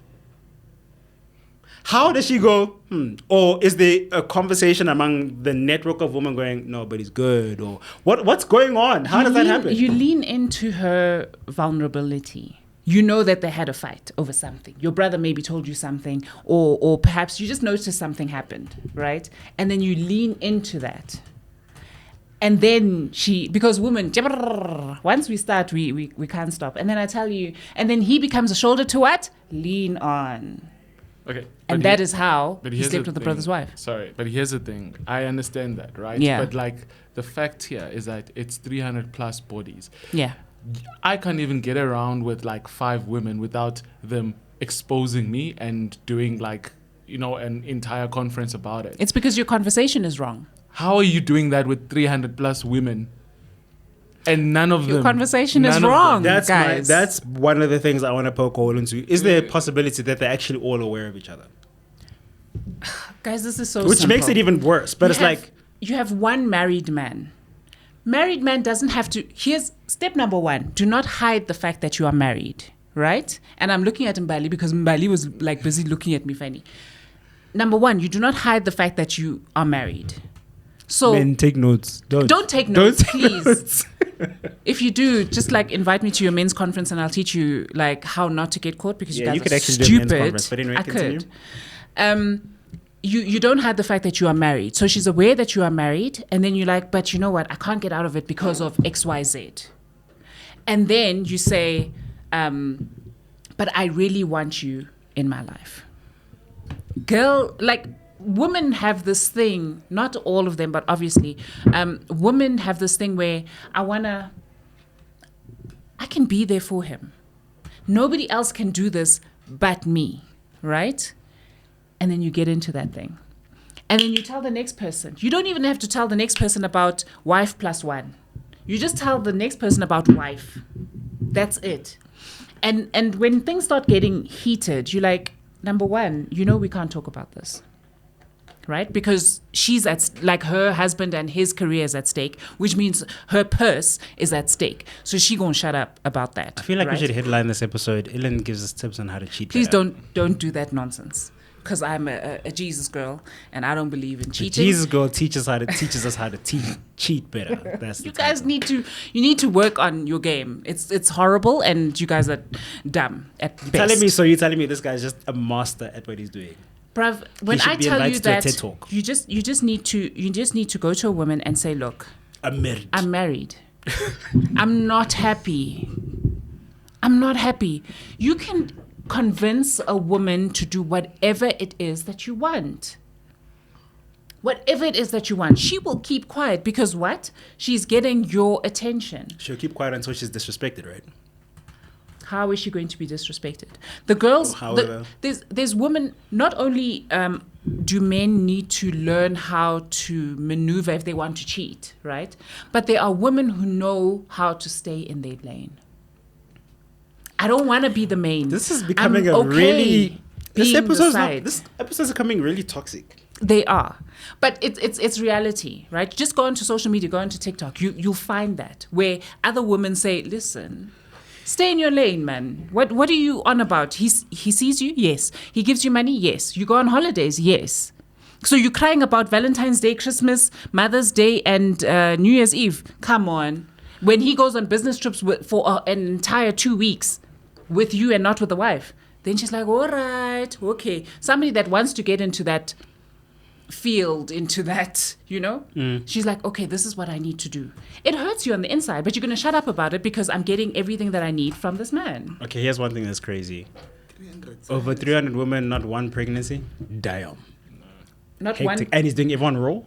How does she go? Or is there a conversation among the network of women going, no, but he's good? Or what's going on? How does that happen? You lean into her vulnerability. You know that they had a fight over something. Your brother maybe told you something, or perhaps you just noticed something happened, right? And then you lean into that. And then because women, once we start, we can't stop. And then I tell you, and then he becomes a shoulder to what? Lean on. Okay. And that is how he slept with the brother's wife. Sorry, but here's the thing. I understand that, right? Yeah. But like the fact here is that it's 300 plus bodies. Yeah. I can't even get around with like 5 women without them exposing me and doing like, an entire conference about it. It's because your conversation is wrong. How are you doing that with 300 plus women? And none of them. Your conversation is wrong, guys. That's one of the things I want to poke a hole into. Is there a possibility that they're actually all aware of each other? Guys, this is so Which simple. makes it even worse. But it's like... You have one married man. Married man doesn't have to... Here's step number 1. Do not hide the fact that you are married, right? And I'm looking at Mbali because Mbali was like busy looking at me funny. Number 1, you do not hide the fact that you are married. So... Men, take notes. Don't take notes, please. If you do, just like invite me to your men's conference and I'll teach you like how not to get caught because you guys could are actually stupid. do a men's conference, but anyway, I continue. could. You don't hide the fact that you are married. So she's aware that you are married, and then you're like, but you know what? I can't get out of it because of XYZ. And then you say, but I really want you in my life. Girl, like, women have this thing, not all of them, but obviously, women have this thing where I can be there for him. Nobody else can do this but me, right? And then you get into that thing. And then you tell the next person. You don't even have to tell the next person about wife plus 1. You just tell the next person about wife. That's it. And when things start getting heated, you're like, number 1, we can't talk about this. Right? Because she's like her husband and his career is at stake, which means her purse is at stake. So she gonna shut up about that. I feel like we should headline this episode. Ellen gives us tips on how to cheat. Please don't do that nonsense. Because I'm a Jesus girl and I don't believe in cheating. The Jesus girl teaches us how to cheat better. That's you guys need to work on your game. It's horrible and you guys are dumb at best. You're telling me this guy's just a master at what he's doing. Bruv, when I tell you that you just need to go to a woman and say, look, I'm married. I'm not happy. You can convince a woman to do whatever it is that you want. Whatever it is that you want. She will keep quiet because what? She's getting your attention. She'll keep quiet until she's disrespected, right? How is she going to be disrespected? The girls, there's women, not only do men need to learn how to maneuver if they want to cheat, right? But there are women who know how to stay in their lane. I don't want to be the main. This is becoming This episode's becoming really toxic. They are. But it's reality, right? Just go onto social media, go onto TikTok. You'll find that where other women say, listen, stay in your lane, man. What are you on about? He sees you? Yes. He gives you money? Yes. You go on holidays? Yes. So you're crying about Valentine's Day, Christmas, Mother's Day, and New Year's Eve. Come on. When he goes on business trips for an entire 2 weeks with you and not with the wife, then she's like, all right, okay. Somebody that wants to get into that field, into that, she's like, okay, this is what I need to do. It hurts you on the inside, but you're going to shut up about it because I'm getting everything that I need from this man. Okay, here's one thing that's crazy. Over 300 women, not one pregnancy. Damn. Not Hectic. one. And he's doing everyone raw.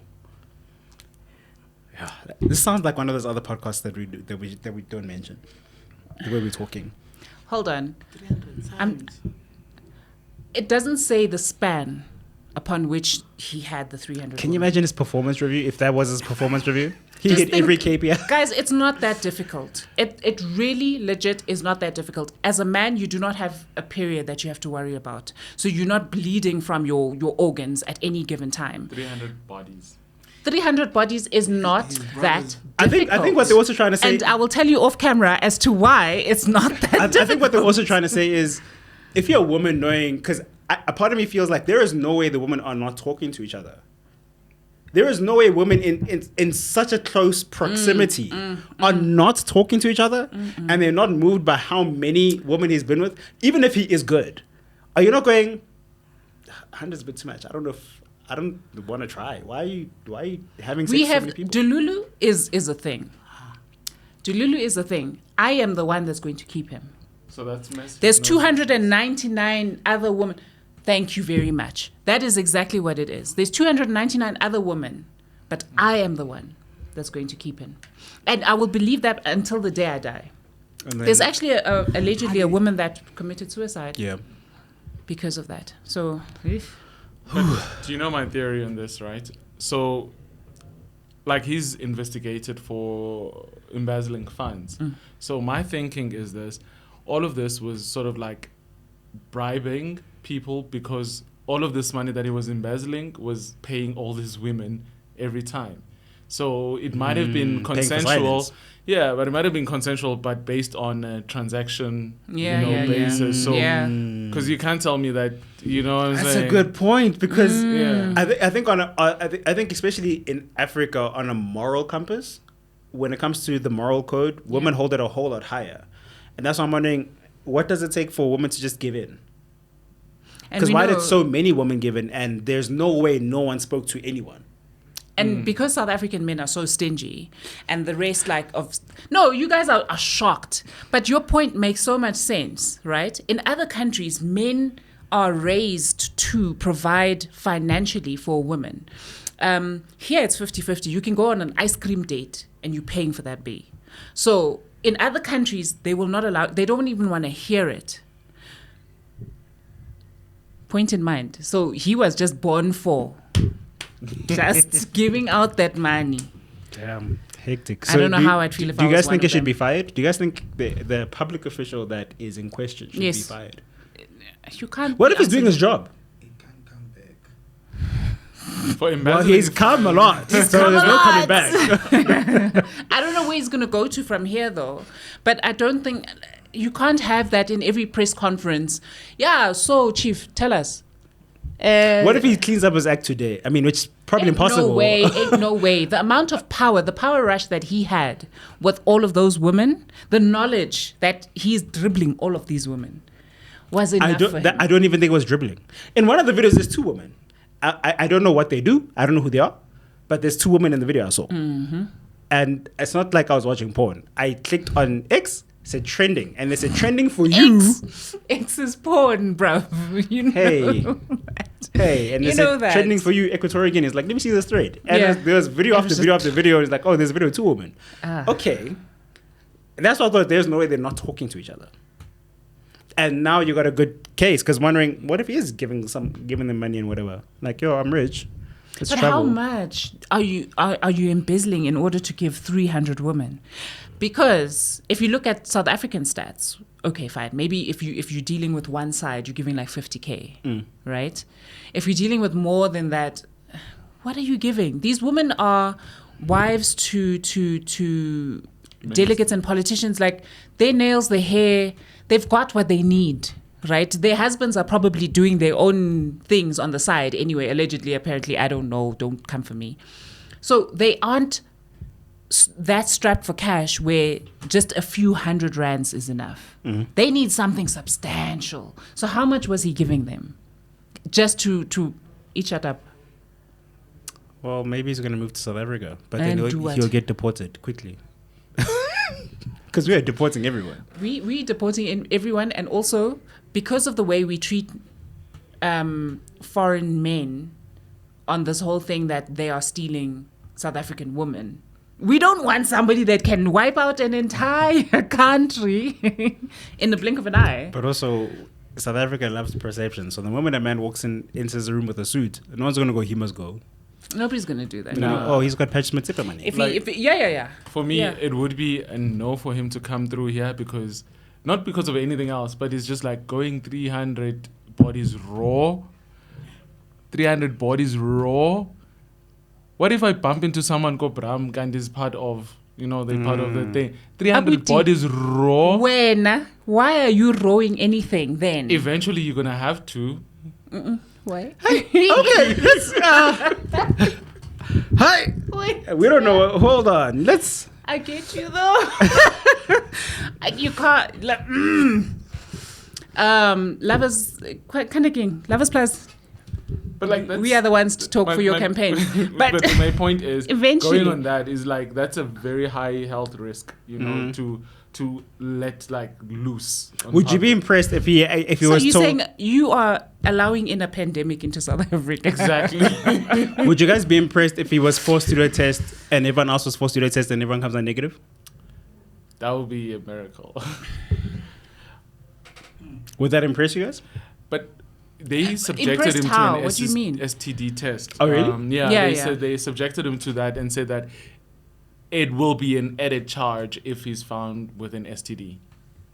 Yeah, this sounds like one of those other podcasts that we do, that we don't mention. The way we're talking. Hold on. It doesn't say the span upon which he had the 300. Can you imagine his performance review? If that was his performance review, he hit every KPI. Guys, it's not that difficult. It really legit is not that difficult. As a man, you do not have a period that you have to worry about. So you're not bleeding from your organs at any given time. 300 bodies. 300 bodies is not that difficult. I think what they're also trying to say... And I will tell you off camera as to why it's not that difficult. I think what they're also trying to say is, if you're a woman knowing... Because a part of me feels like there is no way the women are not talking to each other. There is no way women in such a close proximity are not talking to each other, and they're not moved by how many women he's been with, even if he is good. Are you not going, 100's a bit too much. I don't know if... I don't want to try. Why are you having sex with so many people? Delulu is a thing. Delulu is a thing. I am the one that's going to keep him. So that's messy. There's 299 other women. Thank you very much. That is exactly what it is. There's 299 other women, but I am the one that's going to keep him. And I will believe that until the day I die. There's actually allegedly a woman that committed suicide. Yeah. Because of that. So... Do you know my theory on this, right? So, like, he's investigated for embezzling funds. So my thinking is this. All of this was sort of like bribing people because all of this money that he was embezzling was paying all these women every time. So it might have been consensual. Yeah, but it might have been consensual, but based on a transaction basis. So, because you can't tell me that, you know what I'm saying? That's a good point, because I think especially in Africa, on a moral compass, when it comes to the moral code, women hold it a whole lot higher. And that's why I'm wondering, what does it take for a woman to just give in? Because why did so many women give in, and there's no way no one spoke to anyone? And because South African men are so stingy, and the rest no, you guys are shocked. But your point makes so much sense, right? In other countries, men are raised to provide financially for women. Here it's 50-50. You can go on an ice cream date and you're paying for that bae. So in other countries, they will not allow, they don't even want to hear it. Point in mind. So he was just born for just giving out that money. Damn, hectic. So I don't know how I'd feel if I was do you guys think one it should be fired? Do you guys think the public official that is in question should be fired? You can't. What if he's doing his job? He can't come back. For well, he's come a lot, so there's no coming back. I don't know where he's going to go to from here, though. But I don't think you can't have that in every press conference. Yeah, so Chief, tell us. What if he cleans up his act today? I mean, which is probably impossible. Ain't no way. The amount of power, the power rush that he had with all of those women, the knowledge that he's dribbling all of these women was enough for him. I don't even think it was dribbling. In one of the videos, there's two women. I don't know what they do. I don't know who they are. But there's two women in the video I saw. Mm-hmm. And it's not like I was watching porn. I clicked on X, said trending, and they said trending for you. X is porn, bro. You know Hey, and they said trending for you, Equatorial Guinea. It's like, let me see this thread. And there was video after video after video. It's like, oh, there's a video of two women. Okay. And that's why I thought there's no way they're not talking to each other. And now you got a good case, because wondering, what if he is giving them money and whatever? Like, yo, I'm rich. Let's travel. How much are you embezzling in order to give 300 women? Because if you look at South African stats, okay, fine. Maybe if you're dealing with one side, you're giving like 50K, right? If you're dealing with more than that, what are you giving? These women are wives to delegates and politicians. Like, their nails, their hair, they've got what they need, right? Their husbands are probably doing their own things on the side anyway, allegedly, apparently. I don't know. Don't come for me. So they aren't that strapped for cash where just a few hundred rands is enough. They need something substantial. So how much was he giving them just to eat shut up? Well, maybe he's going to move to South Africa, but then he'll get deported quickly. Because we are deporting everyone. We're deporting everyone, and also because of the way we treat foreign men on this whole thing that they are stealing South African women. We don't want somebody that can wipe out an entire country in the blink of an eye. But also, South Africa loves perception. So the moment a man walks into the room with a suit, no one's going to go, he must go. Nobody's going to do that. No. Oh, he's got Patch Smith money. Yeah. For me, it would be a no for him to come through here, because, not because of anything else, but it's just like going 300 bodies raw. 300 bodies raw. What if I bump into someone go Bram and is part of, they're part of the thing. 300 bodies raw. Why are you rowing anything then? Eventually you're going to have to. Why? Okay, let's... Hi. Wait. We don't know. Hold on. Let's... I get you though. You can't... Lovers... Kind of king. Lovers Plus... But we are the ones to talk for your campaign. But my point is, eventually, going on that is like, that's a very high health risk, to let loose. Would you be impressed if he was told? So you're saying you are allowing in a pandemic into South Africa? Exactly. Would you guys be impressed if he was forced to do a test and everyone else was forced to do a test and everyone comes out negative? That would be a miracle. Would that impress you guys? But they subjected him to an STD test. Oh, really? Said they subjected him to that and said that it will be an added charge if he's found with an STD.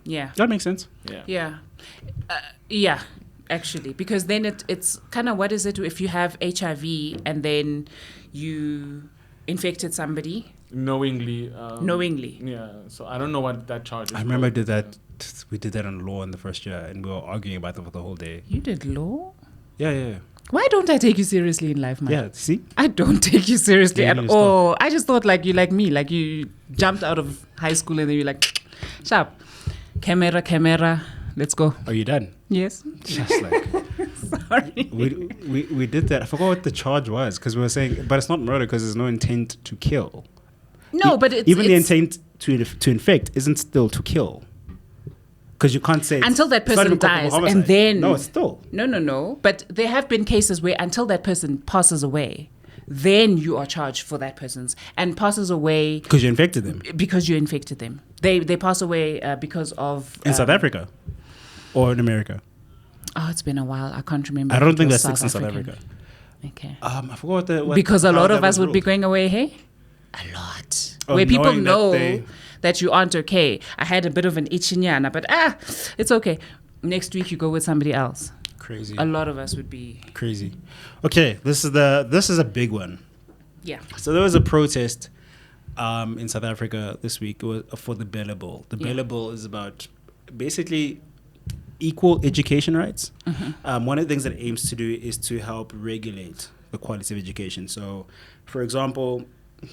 Yeah. That makes sense. Yeah. actually, because then it's kind of, what is it if you have HIV and then you infected somebody? Knowingly. Yeah, so I don't know what that charge is. I remember we did that on law in the first year, and we were arguing about it for the whole day. You did law? Yeah. Why don't I take you seriously in life, man? Yeah, see? I don't take you seriously at all. I just thought like you like me, like you jumped out of high school and then you're like, sharp, camera, let's go. Are you done? Yes. Just like... Sorry. We did that. I forgot what the charge was, because we were saying, but it's not murder because there's no intent to kill. No, but it's... Even the intent to infect isn't still to kill. Because you can't say... Until that person dies, and then... No, it's still... No. But there have been cases where until that person passes away, then you are charged for that person's... And passes away... Because you infected them. Because you infected them. They pass away because of... In South Africa? Or in America? Oh, it's been a while. I can't remember. I don't think that's 6 in South Africa. Okay. I forgot what because a lot of us would be going away, hey? A lot. Where people know that you aren't okay. I had a bit of an itchinyana, but it's okay. Next week you go with somebody else. Crazy. A lot of us would be crazy. Okay, this is a big one. Yeah. So there was a protest in South Africa this week for the BELA Bill. The BELA Bill is about basically equal education rights. Mm-hmm. One of the things that it aims to do is to help regulate the quality of education. So, for example,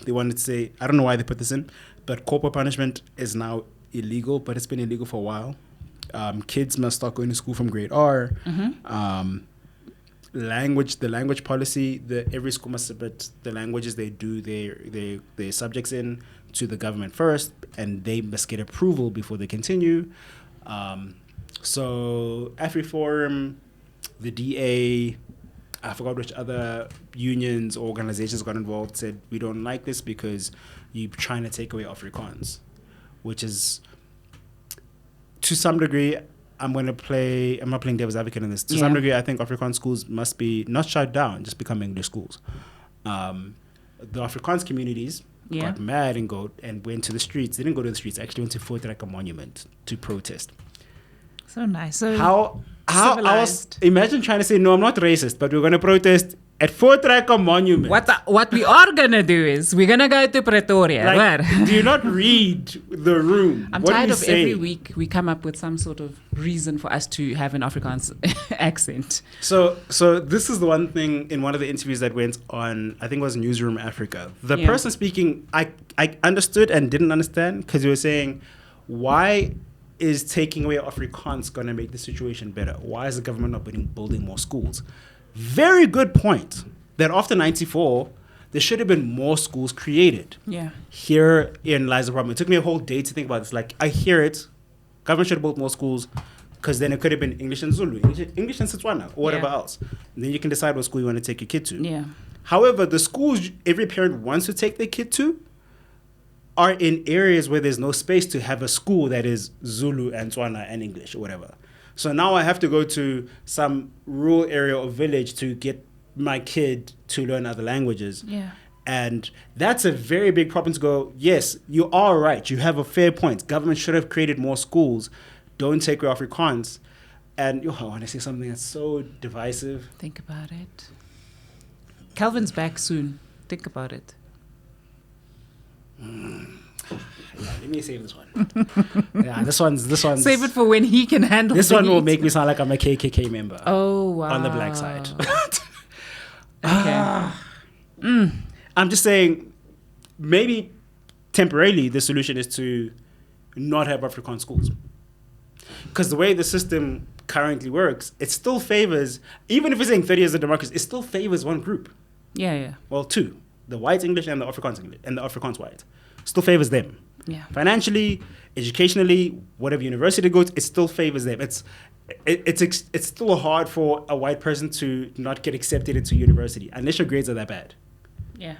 they wanted to say, I don't know why they put this in, but corporal punishment is now illegal, but it's been illegal for a while. Kids must start going to school from grade R. Mm-hmm. The language policy, every school must submit the languages they do their subjects in to the government first, and they must get approval before they continue. So AfriForum, the DA, I forgot which other unions or organizations got involved, said we don't like this because you're trying to take away Afrikaans, which is, to some degree, I'm not playing devil's advocate in this. To some degree, I think Afrikaans schools must be not shut down, just become English schools. The Afrikaans communities got mad and went to the streets. They didn't go to the streets, actually went to Voortrekker Monument to protest. So nice. So how imagine trying to say, no, I'm not racist, but we're going to protest at Voortrekker Monument. What we are going to do is we're going to go to Pretoria. Do you not read the room? I'm tired of every week we come up with some sort of reason for us to have an Afrikaans accent. So this is the one thing in one of the interviews that went on, I think it was Newsroom Africa. The person speaking, I understood and didn't understand, because he was saying, why is taking away Afrikaans going to make the situation better? Why is the government not building more schools? Very good point. That after 94, there should have been more schools created. Yeah. Herein lies the problem. It took me a whole day to think about this. Like, I hear it. Government should have built more schools, because then it could have been English and Zulu, English and Setswana, or whatever else. And then you can decide what school you want to take your kid to. Yeah. However, the schools every parent wants to take their kid to are in areas where there's no space to have a school that is Zulu and Tswana and English or whatever. So now I have to go to some rural area or village to get my kid to learn other languages. Yeah. And that's a very big problem to go, yes, you are right. You have a fair point. Government should have created more schools. Don't take away Afrikaans. And I want to say something that's so divisive. Think about it. Calvin's back soon. Think about it. Let me save this one. This one's save it for when he can handle this one will make me sound like I'm a KKK member. Oh wow. On the black side. Okay. I'm just saying, maybe temporarily the solution is to not have Afrikaans schools. Because the way the system currently works, it still favors, even if we're saying 30 years of democracy, it still favors one group. Yeah. Well, two. The white English and the Afrikaans English, and the Afrikaans white. Still favors them. Yeah. Financially, educationally, whatever university they go to, it still favors them. It's still hard for a white person to not get accepted into university unless your grades are that bad. Yeah.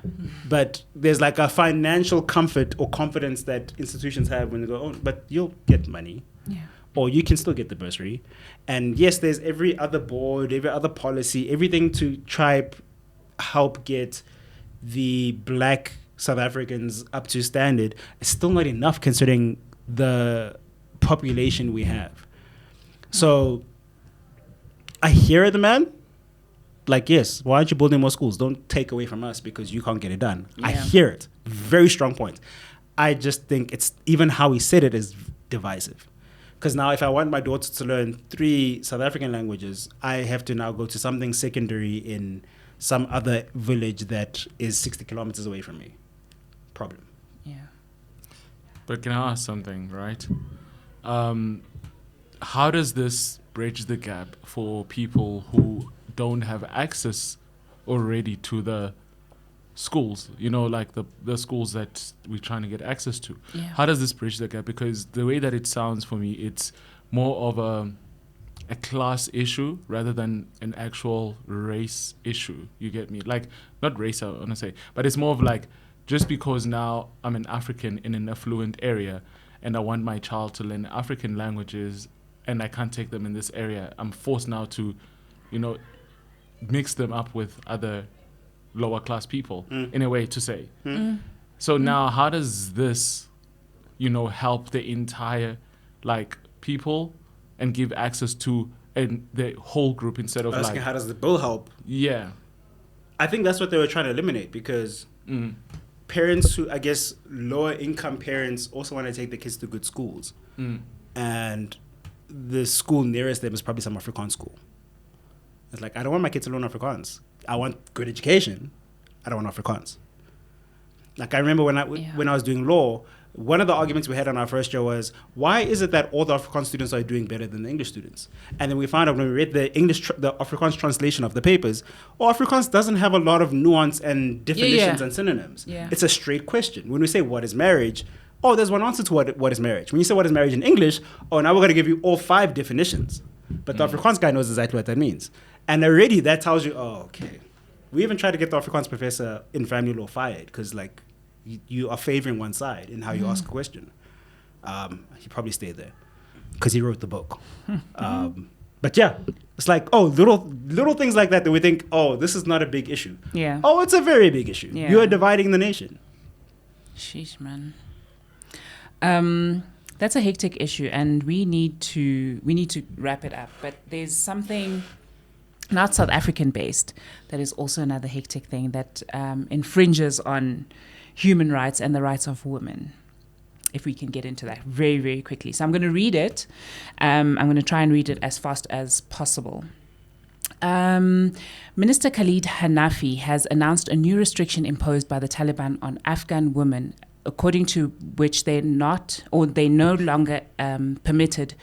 But there's like a financial comfort or confidence that institutions have when they go, oh, but you'll get money. Yeah. Or you can still get the bursary. And yes, there's every other board, every other policy, everything to try help get the black South Africans up to standard. It's still not enough considering the population we have. So I hear the man. Like, yes, why aren't you building more schools? Don't take away from us because you can't get it done. Yeah. I hear it. Very strong point. I just think it's even how he said it is divisive. Because now if I want my daughter to learn 3 South African languages, I have to now go to something secondary in some other village that is 60 kilometers away from me. Problem. Yeah. But can I ask something, right? How does this bridge the gap for people who don't have access already to the schools, like the schools that we're trying to get access to? Yeah. How does this bridge the gap? Because the way that it sounds for me, it's more of a class issue rather than an actual race issue. You get me? Like, not race, I want to say, but it's more of like, just because now I'm an African in an affluent area and I want my child to learn African languages and I can't take them in this area, I'm forced now to, mix them up with other lower class people in a way to say. So now how does this, help the entire people and give access to the whole group instead of asking how does the bill help? Yeah. I think that's what they were trying to eliminate because parents who, I guess, lower income parents also want to take their kids to good schools. And the school nearest them is probably some Afrikaans school. It's like, I don't want my kids to learn Afrikaans. I want good education. I don't want Afrikaans. Like, I remember when I was doing law, one of the arguments we had on our first year was, why is it that all the Afrikaans students are doing better than the English students? And then we found out when we read the Afrikaans translation of the papers, Afrikaans doesn't have a lot of nuance and definitions and synonyms. Yeah. It's a straight question. When we say, what is marriage? Oh, there's one answer to what is marriage. When you say what is marriage in English, now we're going to give you all 5 definitions. But the Afrikaans guy knows exactly what that means. And already that tells you, okay. We even tried to get the Afrikaans professor in family law fired because, you are favoring one side in how you ask a question. He probably stayed there because he wrote the book. But yeah, it's like, little things like that we think, this is not a big issue. Yeah. Oh, it's a very big issue. Yeah. You are dividing the nation. Sheesh, man. That's a hectic issue, and we need to wrap it up. But there's something not South African based that is also another hectic thing that infringes on human rights and the rights of women. If we can get into that very, very quickly. So I'm going to read it. I'm going to try and read it as fast as possible. Minister Khalid Hanafi has announced a new restriction imposed by the Taliban on Afghan women, according to which they no longer permitted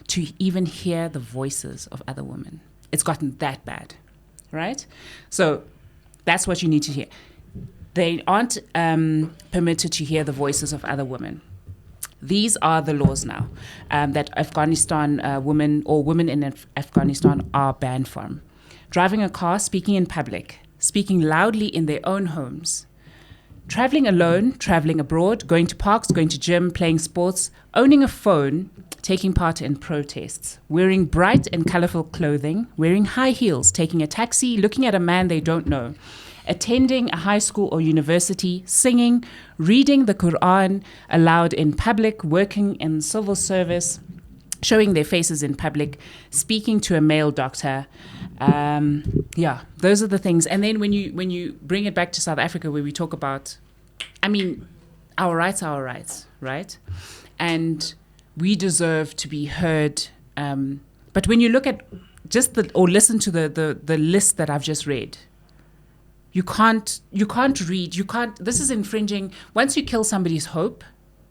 to even hear the voices of other women. It's gotten that bad, right? So that's what you need to hear. They aren't permitted to hear the voices of other women. These are the laws now that Afghanistan women or women in Afghanistan are banned from. Driving a car, speaking in public, speaking loudly in their own homes, traveling alone, traveling abroad, going to parks, going to gym, playing sports, owning a phone, taking part in protests, wearing bright and colorful clothing, wearing high heels, taking a taxi, looking at a man they don't know, attending a high school or university, singing, reading the Quran aloud in public, working in civil service, showing their faces in public, speaking to a male doctor. Those are the things. And then when you bring it back to South Africa, where we talk about, our rights are our rights, right? And we deserve to be heard. But when you look at listen to the list that I've just read, you can't read, this is infringing. Once you kill somebody's hope,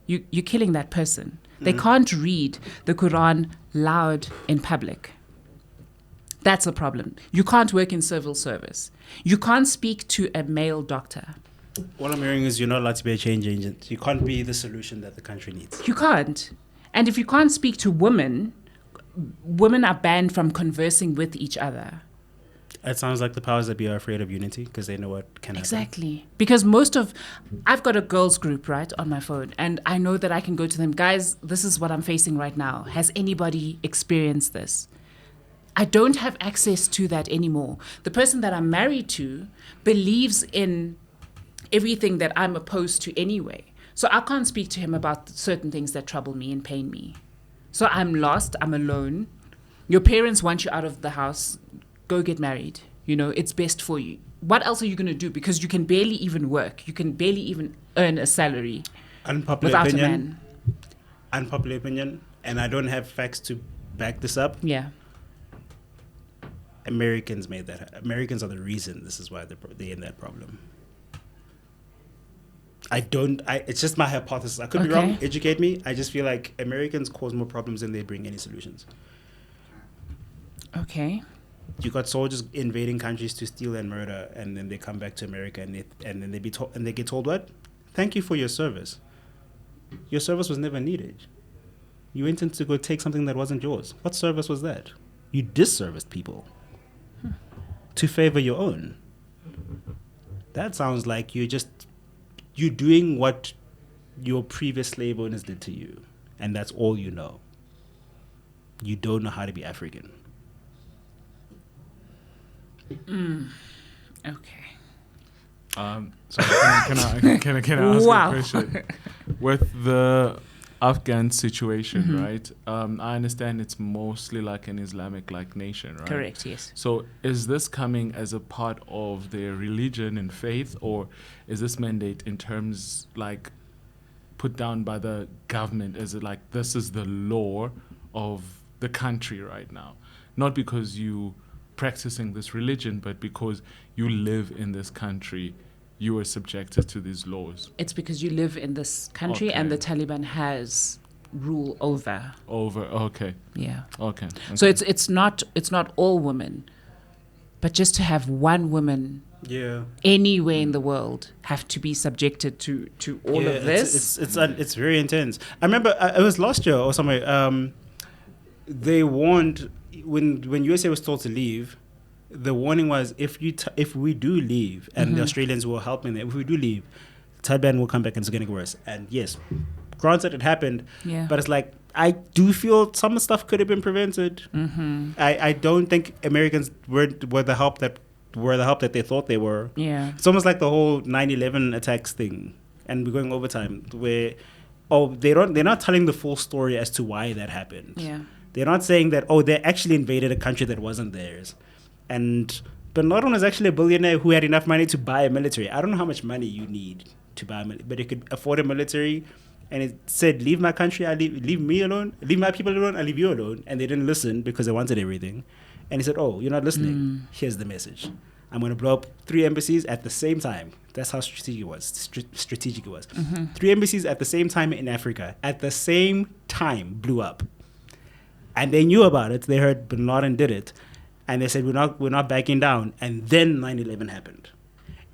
you're killing that person. They can't read the Quran loud in public. That's a problem. You can't work in civil service. You can't speak to a male doctor. What I'm hearing is you're not allowed to be a change agent. You can't be the solution that the country needs. You can't. And if you can't speak to women are banned from conversing with each other. It sounds like the powers that be are afraid of unity because they know what can happen. Exactly. Because I've got a girls group, right, on my phone, and I know that I can go to them, guys, this is what I'm facing right now. Has anybody experienced this? I don't have access to that anymore. The person that I'm married to believes in everything that I'm opposed to anyway. So I can't speak to him about certain things that trouble me and pain me. So I'm lost, I'm alone. Your parents want you out of the house. Go get married. You know, it's best for you. What else are you going to do? Because you can barely even work. You can barely even earn a salary without a man. Unpopular opinion, and I don't have facts to back this up. Yeah. Americans made that. Americans are the reason this is why they're in that problem. It's just my hypothesis. I could be wrong. Educate me. I just feel like Americans cause more problems than they bring any solutions. Okay. You got soldiers invading countries to steal and murder, and then they come back to America, and then they get told what? Thank you for your service. Your service was never needed. You went in to go take something that wasn't yours. What service was that? You disserviced people to favor your own. That sounds like you're doing what your previous slave owners did to you, and that's all you know. You don't know how to be African. Okay. So can I ask a question? With the Afghan situation, right? I understand it's mostly like an Islamic-like nation, right? Correct, yes. So is this coming as a part of their religion and faith, or is this mandate in terms like put down by the government as like this is the law of the country right now? Not because you practicing this religion, but because you live in this country, you are subjected to these laws. It's because you live in this country and the Taliban has rule over. Okay. Yeah. Okay. So it's not all women, but just to have one woman anywhere in the world have to be subjected to all of this. It's very intense. I remember it was last year or somewhere. They warned when USA was told to leave. The warning was if we do leave and the Australians were helping them, if we do leave, Taliban will come back and it's going to get worse. And yes, granted it happened, but it's like I do feel some stuff could have been prevented. I don't think Americans were the help that they thought they were. Yeah, it's almost like the whole 9/11 attacks thing, and we're going overtime where they're not telling the full story as to why that happened. Yeah, they're not saying that they actually invaded a country that wasn't theirs. And Bin Laden was actually a billionaire who had enough money to buy a military. I don't know how much money you need to buy a military, but he could afford a military. And it said, leave my country, leave me alone, leave my people alone, I leave you alone. And they didn't listen because they wanted everything. And he said, you're not listening. Here's the message. I'm going to blow up 3 embassies at the same time. That's how strategic it was. 3 embassies at the same time in Africa, at the same time, blew up. And they knew about it. They heard Bin Laden did it. And they said, we're not backing down. And then 9/11 happened.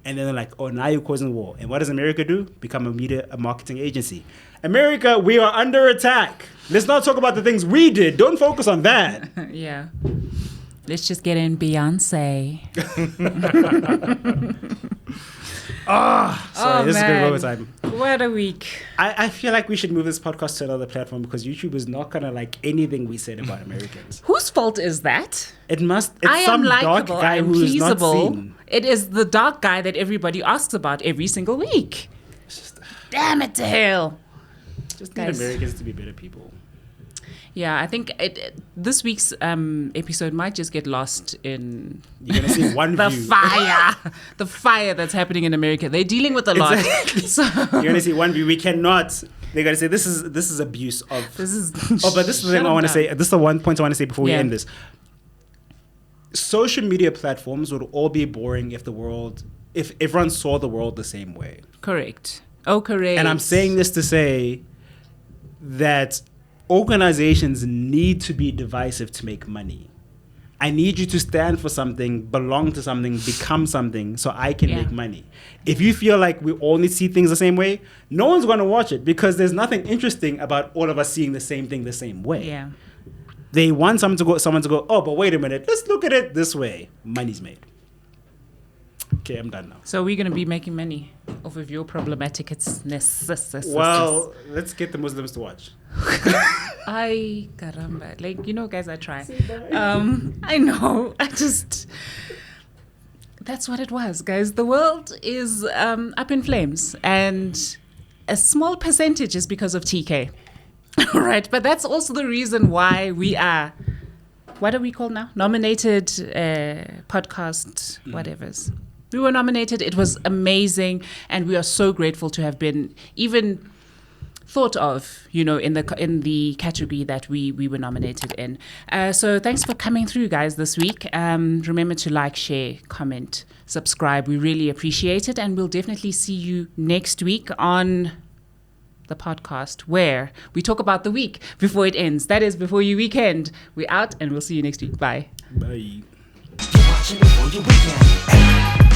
And then they're like, now you're causing war. And what does America do? Become a marketing agency. America, we are under attack. Let's not talk about the things we did. Don't focus on that. Yeah. Let's just get in Beyonce. Sorry, this is going to go overtime. What a week. I feel like we should move this podcast to another platform because YouTube is not going to like anything we said about Americans. Whose fault is that? It's some dark guy who is not seen. It is the dark guy that everybody asks about every single week. Damn it to hell. Just need Americans to be better people. Yeah, I think this week's episode might just get lost in You're gonna see one the view. the fire that's happening in America. They're dealing with a lot. Exactly. So you're gonna see one view. We cannot. They're gonna say this is abuse of. This is. But this is the thing I want to say. This is the one point I want to say before we end this. Social media platforms would all be boring if everyone saw the world the same way. Correct. Oh, correct. And I'm saying this to say that organizations need to be divisive to make money. I need you to stand for something, belong to something, become something so I can make money. If you feel like we all need to see things the same way, no one's going to watch it because there's nothing interesting about all of us seeing the same thing the same way. Yeah. They want someone to go, but wait a minute, let's look at it this way. Money's made. Okay, I'm done now. So we're going to be making money off of your problematicness. Well, let's get the Muslims to watch. Ay, caramba. Like, guys, I try. I know. That's what it was, guys. The world is up in flames. And a small percentage is because of TK. Right? But that's also the reason why we are what are we called now? Nominated podcast, whatever's. We were nominated. It was amazing, and we are so grateful to have been even thought of, in the category that we were nominated in. So thanks for coming through, guys, this week. Remember to like, share, comment, subscribe. We really appreciate it, and we'll definitely see you next week on the podcast where we talk about the week before it ends. That is Before You Weekend. We're out, and we'll see you next week. Bye. Bye. You're watching Before You Weekend.